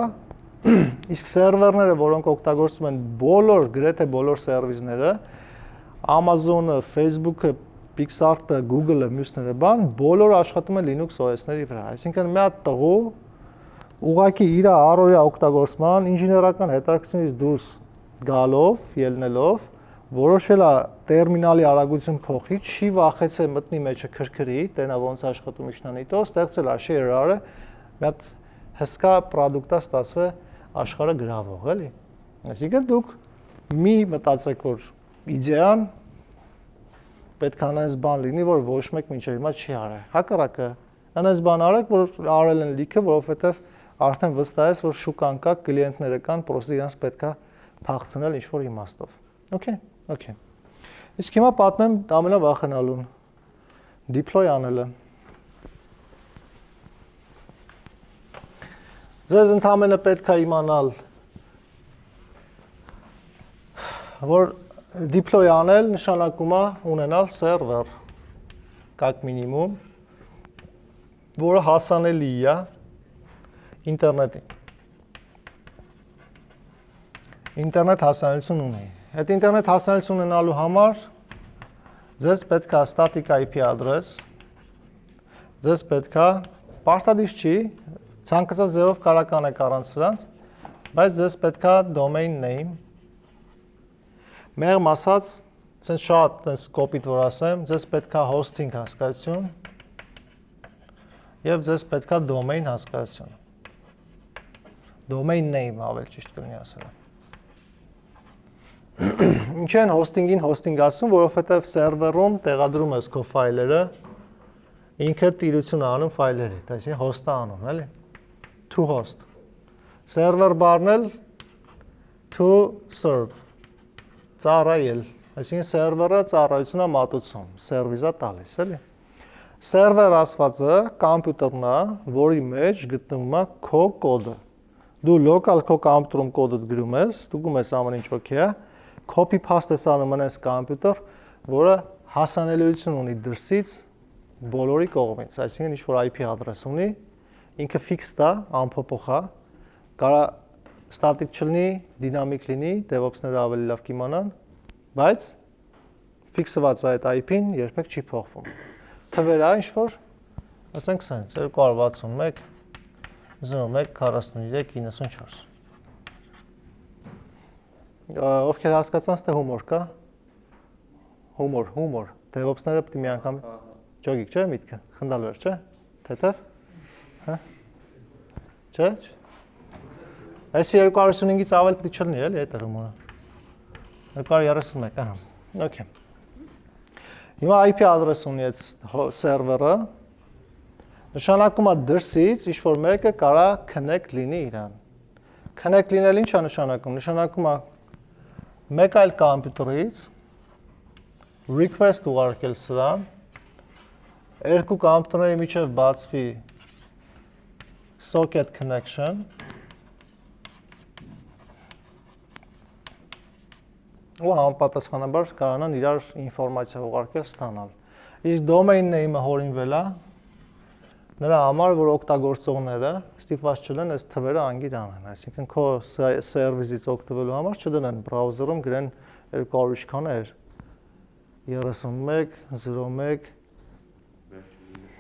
իսկ սերվերները, որոնք օգտագործում են բոլոր, գրեթե բոլոր սերվիսները, Amazon-ը, Facebook-ը, Pixar-ը, Google-ը, մյուսները բան, բոլորը աշխատում են Linux OS-ների վրա։ Այսինքն մի հատ տղու ուղղակի իր առօրյա օգտագործման ինժեներական հետաքրքրությունից դուրս գալով, ելնելով, որոշել է տերմինալի արագություն փոխի, չի վախեցել մտնի մեջը քրքրի, տենա ոնց աշխատում իշխանիտո, ստեղծել է share-ը, մի հատ հսկա product-ը ստացվել աշխարհը գրավող, էլի։ Այսինքն դուք մի մտածեք, որ իդեան պետք է այնպես բան լինի, որ ոչ մեկ մինչև հիմա չի արել։ Հակառակը, այնպես բան արեք, որ արել են լիքը, որովհետև արդեն վստահ ես, որ շուկան կա, կլիենտները կան, պրոստը իրանց պետք է փախցնել ինչ-որ իմաստով։ Okay։ Իսկ հիմա պատմեմ ամենավախենալուն, deploy անելը։ Ձեզ ընդհանրապես պետք է իմանալ, որ deploy անել նշանակում է ունենալ սերվեր, как minimum, որը հասանելի է ինտերնետին։ Ինտերնետ հասանելիություն ունի։ Այդ ինտերնետ հասանելիություն ունենալու համար ձեզ պետք է static IP address, ձեզ պետք է պարտադիր չի, ցանկացած ձևով կարական եք առանց սրանց, բայց ձեզ պետք է domain name, մեղմ ասած, ցենց շատ ցենց կոպիտ որ ասեմ, ձեզ պետք է hosting հասկացություն եւ ձեզ պետք է domain հասկացություն։ Domain name ավել ճիշտ կլինի ասել։ Ինչ են hosting-ին hosting ասում, որովհետեւ սերվերում տեղադրում ես քո ֆայլերը, ինքը տիրություն անում ֆայլերի, այսինքն host-ը անում, էլի։ To host։ Server բառն էլ to serve։ Ծառայել, այսինքն սերվերը ծառայություն է մատուցում, սերվիզա տալիս, էլի։ Սերվեր ասվածը կոմպյուտերն է, որի մեջ գտնվում է քո կոդը։ դու local քո կոմպյուտերում կոդը գրում ես, ստուգում ես ամեն ինչ օքեյ է, copy paste ես անում այս կոմպյուտեր, որը հասանելիություն ունի դրսից բոլորի կողմից, այսինքն ինչ որ IP address ունի, ինքը fix է, անփոփոխ է, կարա static չլինի, dynamic լինի, DevOps-ները ավելի լավ կիմանան, բայց fix-ված է այդ IP-ն երբեք չի փոխվում։ Թվերը ինչ որ, ասենք սենց 261 01 43 94։ Ովքեր հասկացան, ստե հումոր կա։ Հումոր։ DevOps-ները պետք է մի անգամ ջոգիկ չէ միտքը, խնդալ վեր չէ։ Թեթև։ Հա։ Չէ։ Այս 255-ից ավել պետք չլինի, էլի այդ հումորը։ 231, ահա։ Okay։ Հիմա IP address ունի այդ սերվերը, նշանակում է դրսից ինչ-որ մեկը կարա connect լինի իրան։ Connect լինել ինչ է նշանակում։ Նշանակում է մեկ այլ կոմպյուտերից request ուղարկել սրան, երկու կոմպյուտերների միջև բացվի socket connection, ու համապատասխանաբար կարողանան իրար ինֆորմացիա ուղարկել ստանալ։ Իսկ domain name-ը հորինվել է նրա համար, որ օգտագործողները ստիպված չլեն այս թվերը անգիր անեն, այսինքն քո սերվիսից օգտվելու համար չդնեն բրաուզերում գրեն 200 ինչքան էր 31 01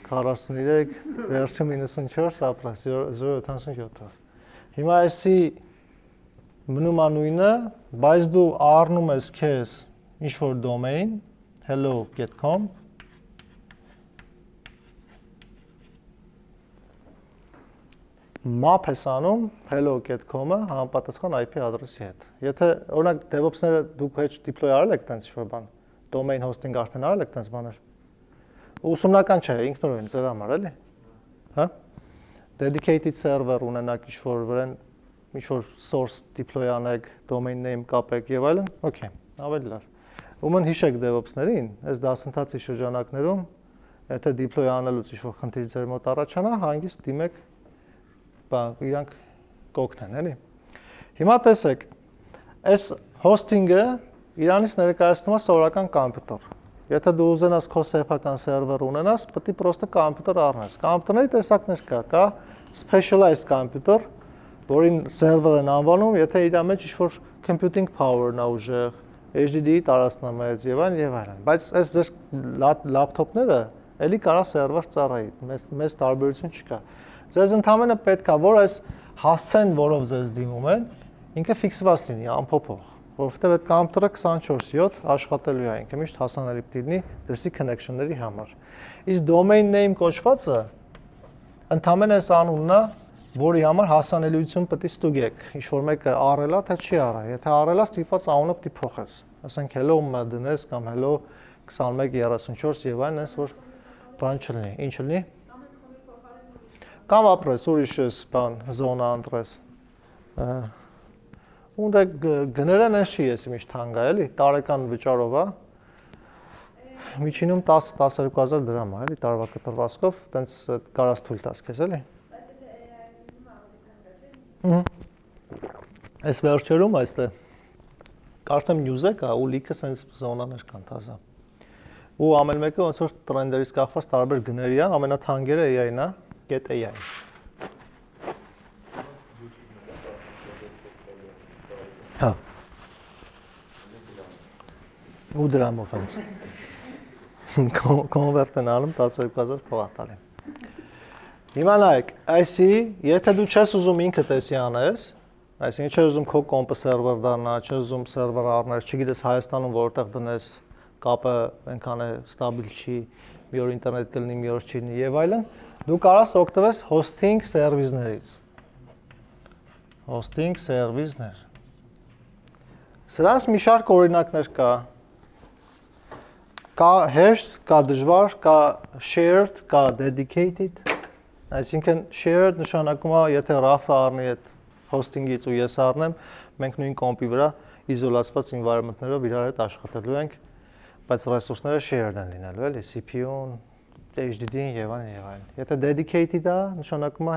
43 վերջը 94 ապրես 077-ով։ Հիմա այսի մնում է նույնը, բայց դու առնում ես քեզ ինչ-որ domain hello.com map ես անում hello.com-ը համապատասխան IP address-ի հետ։ Եթե օրինակ DevOps-ները դուք հետ deploy արել եք տենց ինչ-որ բան, domain hosting արդեն արել եք տենց բաներ։ Ուսումնական չէ, ինքնուրույն ձեր համար էլի։ Հա? Dedicated server ունենաք ինչ-որ վրան ինչ-որ source deploy անեք, domain name կապեք եւ այլն, okay, ավելի լավ։ Ումն հիշեք DevOps-ներին, այս դասընթացի շրջանակներում, եթե deploy անելուց ինչ-որ խնդիր ձեր մոտ առաջանա, հանգիստ դիմեք, իրանք կօգնեն, էլի։ Հիմա տեսեք, այս hosting-ը իրանից ներկայացնում է սովորական կոմպյուտեր։ Եթե դու ուզենաս քո սեփական սերվեր ունենաս, պետք է պրոստը կոմպյուտեր առնես։ Կոմպյուտերների տեսակներ կա specialized computer, որին սերվեր են անվանում, եթե իր մեջ ինչ-որ computing power-ն է ուժեղ, HDD-ի տարածքնամեծ եւ այլն, բայց այս ձեր լապտոպները էլի կարա սերվեր ծառայի, մեծ տարբերություն չկա։ Ձեզ ընդհանրապես պետք է որ այս հասցեն, որով ձեզ դիմում են, ինքը ֆիքսված լինի, անփոփոխ, որովհետեւ այդ կոմպյուտերը 24/7 աշխատելու է, ինքը միշտ հասանելի պետք լինի դրսի connection-ների համար։ Իսկ domain name կոչվածը ընդհանրապես անունն է, որի համար հասանելիություն պետք է ստուգեք, ինչ-որ մեկը առել է, թե չի առա։ Եթե առել է, ստիպված անունը պետք է փոխես։ Ասենք hello մ դնես կամ hello 2134 եւ այն, այս որ բան չլինի։ Ինչ լինի։ Կամ ապրես ուրիշ բան զոնա ընտրես։ Ունդը գներան էշի ես միշտ հանգա էլի, տարեկան վճարով է։ Միջինում 10-12000 դրամ է, էլի տարվա կտրվածքով, տենց կարաս թույլ տաս քեզ էլի։ Այս վերջերում այստեղ կարծեմ news-ը կա ու լիքը sense զոնաներ կան տազա։ Ու ամեն մեկը ոնց որ տրենդերից կախված տարբեր գների է, ամենաթանկերը AI-ն է, .ai։ Հա։ Ու դրամով հենց։ Convert են անում 12000 փոխատալի։ Հիմա նայեք, այսի, եթե դու չես ուզում ինքդ էսի անես, այսինքն չես ուզում քո կոմպը սերվեր դառնա, չես ուզում սերվեր առնես, չգիտես Հայաստանում որտեղ դնես, կապը այնքան է ստաբիլ չի, մի օր ինտերնետ կլինի, մի օր չի լինի եւ այլն, դու կարաս օգտվես hosting սերվիսներից։ Hosting սերվիսներ։ Սրանց մի շարք օրինակներ կա։ Կա հեշտ, կա դժվար, կա shared, կա dedicated։ Այսինքն shared նշանակում է, եթե RAF-ը առնի այդ hosting-ից ու ես առնեմ, մենք նույն կոմպի վրա իզոլացված environment-ներով իրար հետ աշխատելու ենք, բայց resource-ները shared են լինելու, էլի, CPU-ն, HDD-ն եւ այլն եւ այլն։ Եթե dedicated է, նշանակում է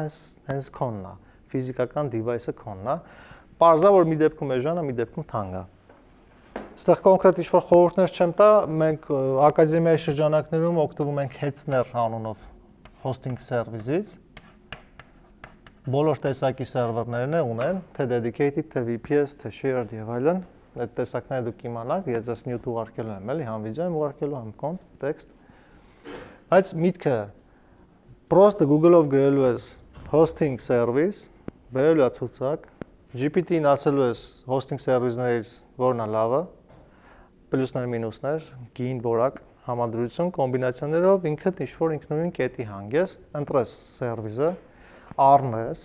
հենց քոնն է։ ֆիզիկական device-ը քոնն է։ Պարզա որ մի դեպքում էժան է, մի դեպքում թանկ է։ Այստեղ կոնկրետ ինչ-որ խորհուրդներ չեմ տա, մենք ակադեմիայի շրջանակներում օգտվում ենք Hetzner անունով hosting service-ից։ Բոլոր տեսակի սերվերներն ունեն, թե dedicated, թե VPS, թե shared եւ այլն։ Այդ տեսակները դուք իմանաք, ես ձեզ նյութ ուղարկելու եմ, էլի, համ վիդեո եմ ուղարկելու, համ կոնտ, տեքստ։ Բայց միտքը Просто Google-ով գրելու ես hosting service, բերելու ես ցուցակ, GPT-ին ասելու ես hosting service-ներից որն է լավը, պլյուսներ, մինուսներ, գին, որակ, համադրություն, կոմբինացիաներով ինքդ ինչ-որ ինքնուրույն կետի հանգես, ընտրես սերվիսը, առնես,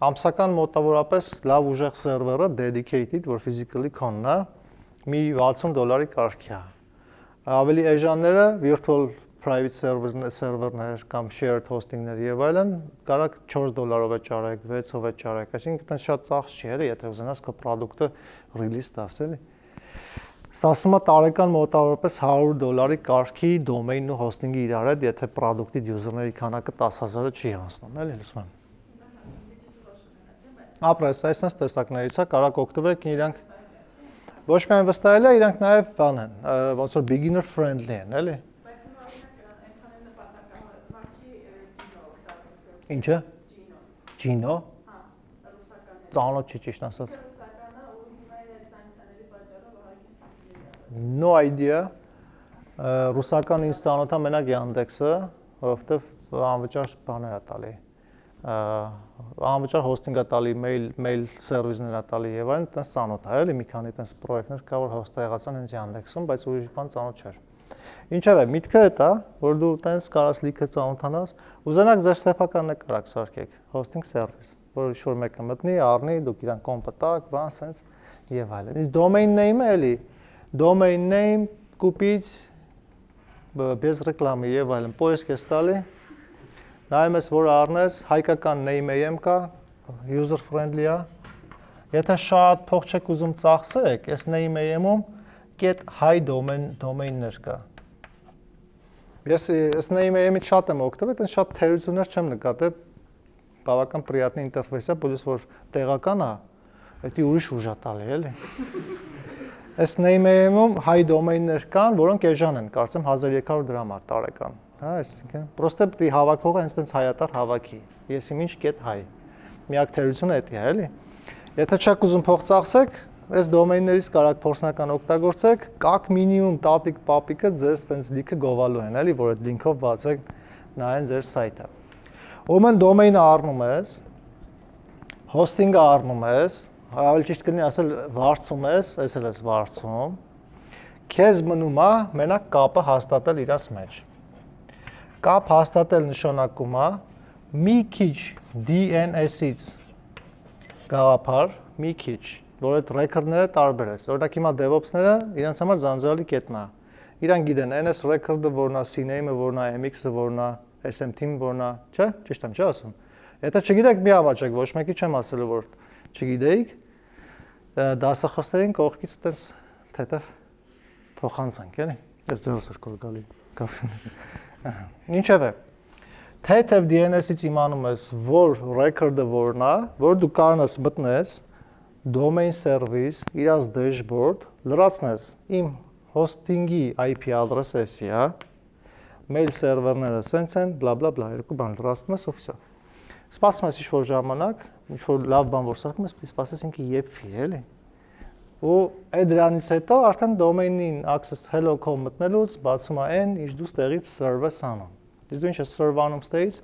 ամսական մոտավորապես լավ ուժեղ սերվերը dedicated, որ physically քոնն է, մի $60 կարգի է։ Ավելի էժանները virtual private server-ներ կամ shared hosting-ներ եւ այլն, կարակ $4-ով է ճարեք, 6-ով է ճարեք, այսինքն դա շատ ծախս չի, էլի, եթե ուզենաս քո product-ը release տաս, էլի։ Ստացվում է տարեկան մոտավորապես $100 կարգի domain-ն ու hosting-ը իրար հետ, եթե product-ի user-ների քանակը 10,000-ը չի հասնում, էլի, լսում եմ։ Ապրես, այսպես տեսակներից է, կարակ օգտվեք իրանք ոչ միայն վստահելի է, իրանք նաև բան են, ոնց որ beginner friendly են, էլի։ Ինչը? Gino։ Հա, ռուսական։ Ծանոթ չի ճիշտ ասած։ Ռուսականը ու հիմա էլ սայնսների պատճառով ահագին։ No idea։ Ռուսական ինձ ծանոթ է մենակ Yandex-ը, որովհետև անվճար բաներ է տալի։ Անվճար hosting-ը տալի, mail service-ներ է տալի եւ այլն, այտենց ծանոթ է, էլի մի քանի այտենց պրոյեկտներ կա, որ host-ը եղածան հենց Yandex-ում, բայց ուրիշ բան ծանոթ չէր։ Ինչևէ, միտքը դա, որ դու տենց կարաս լիքը ծանոթանաս, ուզենաք ձեր սեփականն կարաք սարքեք, hosting service, որ ինչ-որ մեկը մտնի, առնի, դուք իրան կոմպը տակ, բան, սենց եւ այլն։ Իսկ domain name-ը էլի, domain name կուպից без ռեկլամի եւ այլն, poisk ես տալի, նայում ես, որ առնես, հայկական name.am կա, user friendly է, եթե շատ փող չեք ուզում ծախսեք, այս name.am-ում .hi domain-ներ կա։ Ես այս name.am-ից շատ եմ օգտվել, այդպես շատ թերություններ չեմ նկատել, բավական приятный ինտերֆեյս է, պլյուս որ տեղական է, դա ուրիշ ուժ է տալի, էլի։ Այս name.am-ում hi domain-ներ կան, որոնք էժան են, կարծեմ $1300 է տարեկան։ Հա, այսինքն, պրոստե պետք է հավաքողը հենց տենց հայատար հավաքի։ Ես իմ ինչ .hi։ Միակ թերությունը դա է, էլի։ Եթե չեք ուզում փող ծախսեք, այս դոմեյններից կարաք փորձնական օգտագործեք, կակ մինիմում տատիկ պապիկը ձեզ տենց լիքը գովալու են, էլի, որ այդ լինքով բացեք նայեն ձեր սայթը։ Ուրեմն դոմեյնը առնում ես, հոսթինգը առնում ես, ավելի ճիշտ կլինի ասել վարձում ես, ես էլ ես վարձում, քեզ մնում է մենակ կապը հաստատել իրաց մեջ։ Կապ հաստատել նշանակում է մի քիչ DNS-ից գաղափար, մի քիչ, որ այդ ռեքորդները տարբեր է։ Օրինակ հիմա DevOps-ները իրենց համար ձանձրալի կետն է։ Իրանք գիտեն NS record-ը որն է, CNAME-ը որն է, MX-ը որն է, SMT-ը որն է, չէ՞, ճիշտ եմ, չէ՞ ասում։ Եթե չգիտեք, մի հավաճեք, ոչ մեկի չեմ ասելու, որ չգիտեիք, դասախոսներին կողքից տես թեթև փոխանցանք, էլի։ Ես ձեռս էր կոր գալի կապ։ Ինչևէ, թեթև DNS-ից իմանում ես, որ record-ը որն է, որ դու կարողանաս մտնես domain service, իրաց dashboard, լրացնես իմ hosting-ի IP address-ը, հա, mail server-ները սենց են, բլա բլա բլա, երկու բան լրացնում ես ու վсё։ Սպասում ես ինչ-որ ժամանակ, ինչ-որ լավ բան որ սարքում ես, պետք է սպասես ինքը եփվի, էլի։ Ու այդ դրանից հետո արդեն domain-ին access hello.com մտնելուց բացում է այն, ինչ դու ստեղից server ես անում։ Իսկ դու ինչ ես server անում ստեղից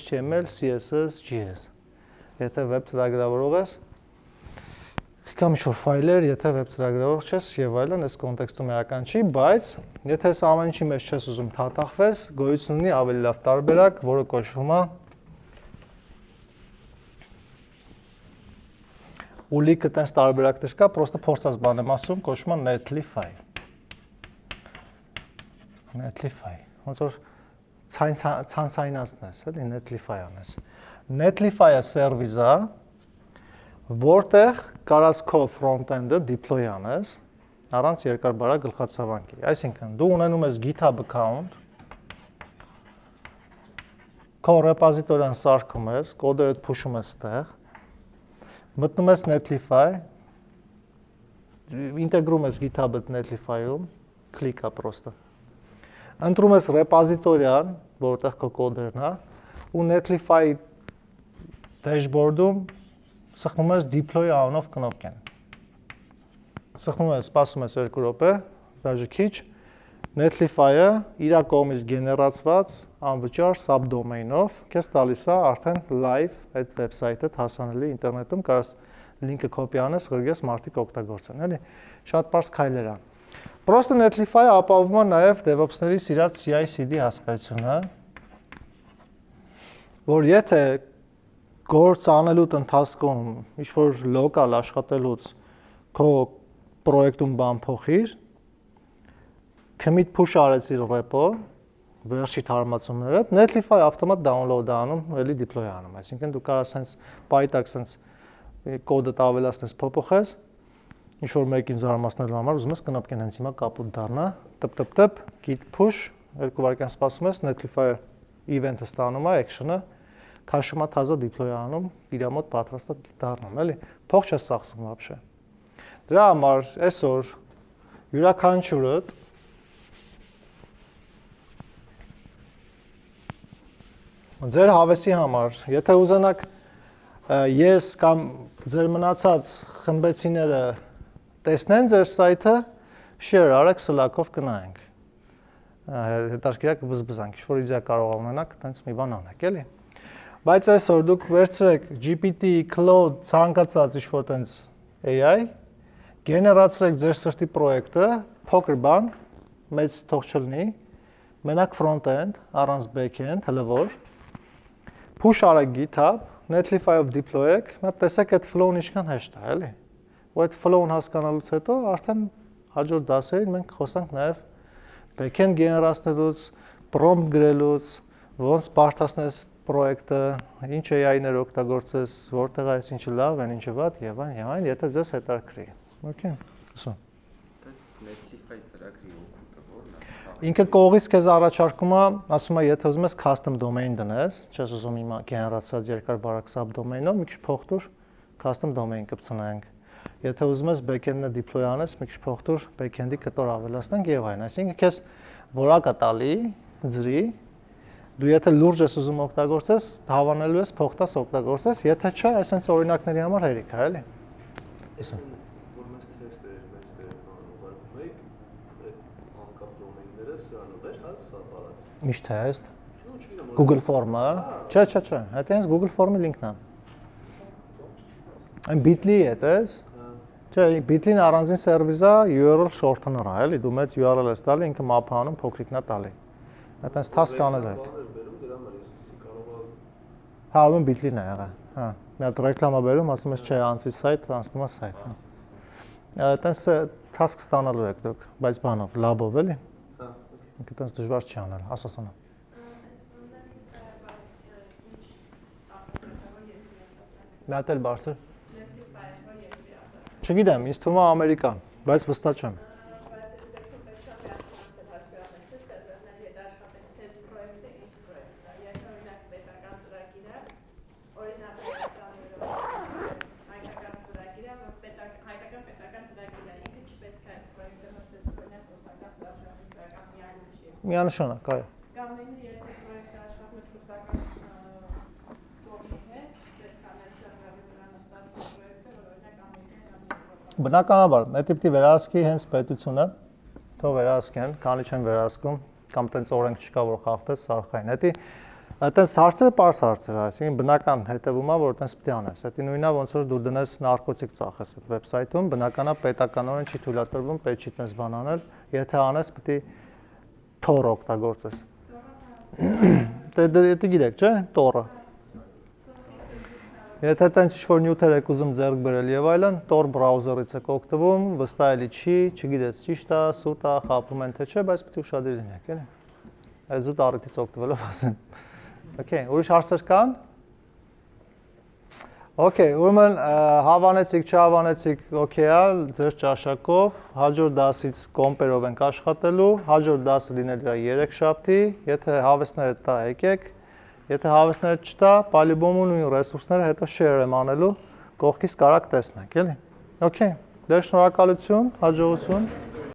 HTML, CSS, JS։ Եթե web ծրագրավորող ես, կամ ինչ-որ ֆայլեր, եթե web ծրագրավորող չես եւ այլն, այս կոնտեքստում էական չի, բայց եթե այս ամեն ինչի մեջ չես ուզում թաթախվես, գոյություն ունի ավելի լավ տարբերակ, որը կոչվում է ու լիքը տես տարբերակներ կա, պրոստը փորձած բան եմ ասում, կոչվում է Netlify։ Netlify, ոնց որ ցանցայնացնես, էլի Netlify անես։ Netlify-ը սերվիս է, որտեղ կարաս քո front-end-ը deploy անես առանց երկար բարակ գլխացավանքի։ Այսինքն, դու ունենում ես GitHub account, քո ռեպոզիտորիան սարքում ես, կոդերը փուշում ես ստեղ, մտնում ես Netlify, ինտեգրում ես GitHub-ը Netlify-ում, կլիկա պրոստը։ Ընտրում ես ռեպոզիտորիան, որտեղ քո կոդերն է, ու Netlify dashboard-ում սխմում ես deploy անունով կնոպկեն։ Սխմում ես, սպասում ես 2 րոպե, դաժե քիչ, Netlify-ը իր կողմից գեներացված անվճար subdomain-ով քեզ տալիս է արդեն live այդ վեբսայթը հասանելի ինտերնետում, կարաս լինքը կոպի անես, գրգես մարդիկ օգտագործեն, էլի։ Շատ པարզ քայլեր է։ Պրոստը Netlify-ը ապահովում է նաև DevOps-ների սիրած CI/CD հասկացությունը, որ եթե գործ անելուց ընթացքում ինչ-որ լոկալ աշխատելուց քո պրոյեկտում բան փոխիր, commit push արեցիր repo, վերջի թարմացումները, Netlify ավտոմատ download անում, էլի deploy անում, այսինքն դու կարաս հենց պայտակ սենց կոդը ավելացնես փոփոխես, ինչ որ մեկին զարմացնելու համար ուզում ես կնոպկեն հենց հիմա կապուտ դառնա, տպ, git push, 2 վայրկյան սպասում ես, Netlify event-ը ստանում է, action-ը, քաշում է թազա deploy անում, իր մոտ պատրաստ է դառնում, էլի, փող չես ծախսում вообще։ Դրա համար այսօր յուրաքանչյուրդ ձեր հավեսի համար, եթե ուզենաք ես կամ ձեր մնացած խմբեցիները տեսնեն ձեր սայթը, share արեք Slack-ով կնայենք։ Հետաքրքիր է կբզբզանք, ինչ-որ իդեա կարող ունենաք, տենց մի բան անեք, էլի։ Բայց այսօր դուք վերցրեք GPT, Claude, ցանկացած ինչ-որ տենց AI, գեներացրեք ձեր սրտի պրոյեկտը, փոքր բան, մեծ թող չլինի, մենակ front-end, առանց back-end, հլվոր, push արեք GitHub, Netlify-ով deploy-եք, նա տեսեք այդ flow-ն ինչքան հեշտ է, էլի։ Ու այդ flow-ն հասկանալուց հետո արդեն հաջորդ դասերին մենք խոսանք նաև back-end գեներացնելուց, prompt գրելուց, ոնց բարդացնես պրոյեկտը, ինչ AI-ներ օգտագործես, որտեղ է ինչը լավ, ինչը վատ եւ այն, եթե ձեզ հետաքրքրի։ Okay, ասա։ Պես Netlify ծրագրի օգուտը ո՞րն է։ Ինքը կողից քեզ առաջարկում է, ասում է, եթե ուզում ես custom domain դնես, չես ուզում հիմա գեներացված երկար բարակ subdomain-ով, մի քիչ փող տուր, custom domain կպցնենք։ Եթե ուզում ես backend-ը deploy անես, մի քիչ փող տուր, backend-ի կտոր ավելացնենք եւ այն։ Այսինքն քեզ որակ է տալի, ջրի, դու եթե լուրջ ես ուզում օգտագործես, հավանելու ես փող տաս օգտագործես, եթե չէ, այսպես օրինակների համար հերիք է, էլի։ Ասա։ Միշտ test Google Form-ը, չէ, այդ հենց Google Form-ի լինքն է։ Այն Bitly է, տես։ Չէ, Bitly-ն առանձին սերվիս է, URL shortener է, էլի, դու մեծ URL ես տալի, ինքը map անում, փոքրիկն է տալի։ Այդտենց task անել է։ Հա, ում Bitly-ն է եղել։ Հա, մի հատ ռեկլամա բերում, ասում ես, չէ, անցի site, անցնում է site։ Այդտենց task ստանալու եք դուք, բայց բանով, lab-ով, էլի։ Ինքը տենց դժվար չի անել, ասասանա։ Մի հատ էլ բարձր։ Չգիտեմ, ինձ թվում է Ամերիկան, բայց վստահ չեմ։ Միանշանակ, այո։ Կամ լինի, եթե պրոյեկտը աշխատում ես ռուսական կողմի հետ, պետք է մեր սերվերի վրա նստած պրոյեկտը, որ օրինակ ամերիկյան Բնականաբար, այդ տիպի վերահսկի հենց պետությունը, թող վերահսկեն, քանի չեն վերահսկում, կամ տենց օրենք չկա, որ խախտես սարխային։ Այդտենց հարցերը պարզ հարցեր, այսինքն բնական հետևում է, որ տենց պետք է անես։ Դա նույնն է, ոնց որ դու դնես նարկոտիկ ծախես այդ վեբսայթում, բնականաբար պետականորեն չի թույլատրվում, պետք չի տենց բան անել, եթե անես պետք է Tor օգտագործես։ Դե գիտեք, չէ՞, Tor-ը։ Եթե տենց ինչ-որ նյութեր եք ուզում ձեռք բերել եւ այլն, Tor բրաուզերից եք օգտվում, վստահելի չի, չգիտես ճիշտ է, սուտ է, խաբում են թե չէ, բայց պետք է ուշադիր լինեք, էլի։ Այդ զուտ առիթից օգտվելով ասեմ։ Okay, ուրիշ հարցեր կան։ Okay, ուրեմն հավանեցիք, չհավանեցիք, okay է, ձեր ճաշակով, հաջորդ դասից կոմպերով ենք աշխատելու, հաջորդ դասը լինելու է 3 շաբթի, եթե հավեսները տա եկեք, եթե հավեսները չտա, պալիբոմու նույն ռեսուրսները հետո share եմ անելու, կողքից կարակ տեսնենք, էլի։ Okay, դե շնորհակալություն, հաջողություն։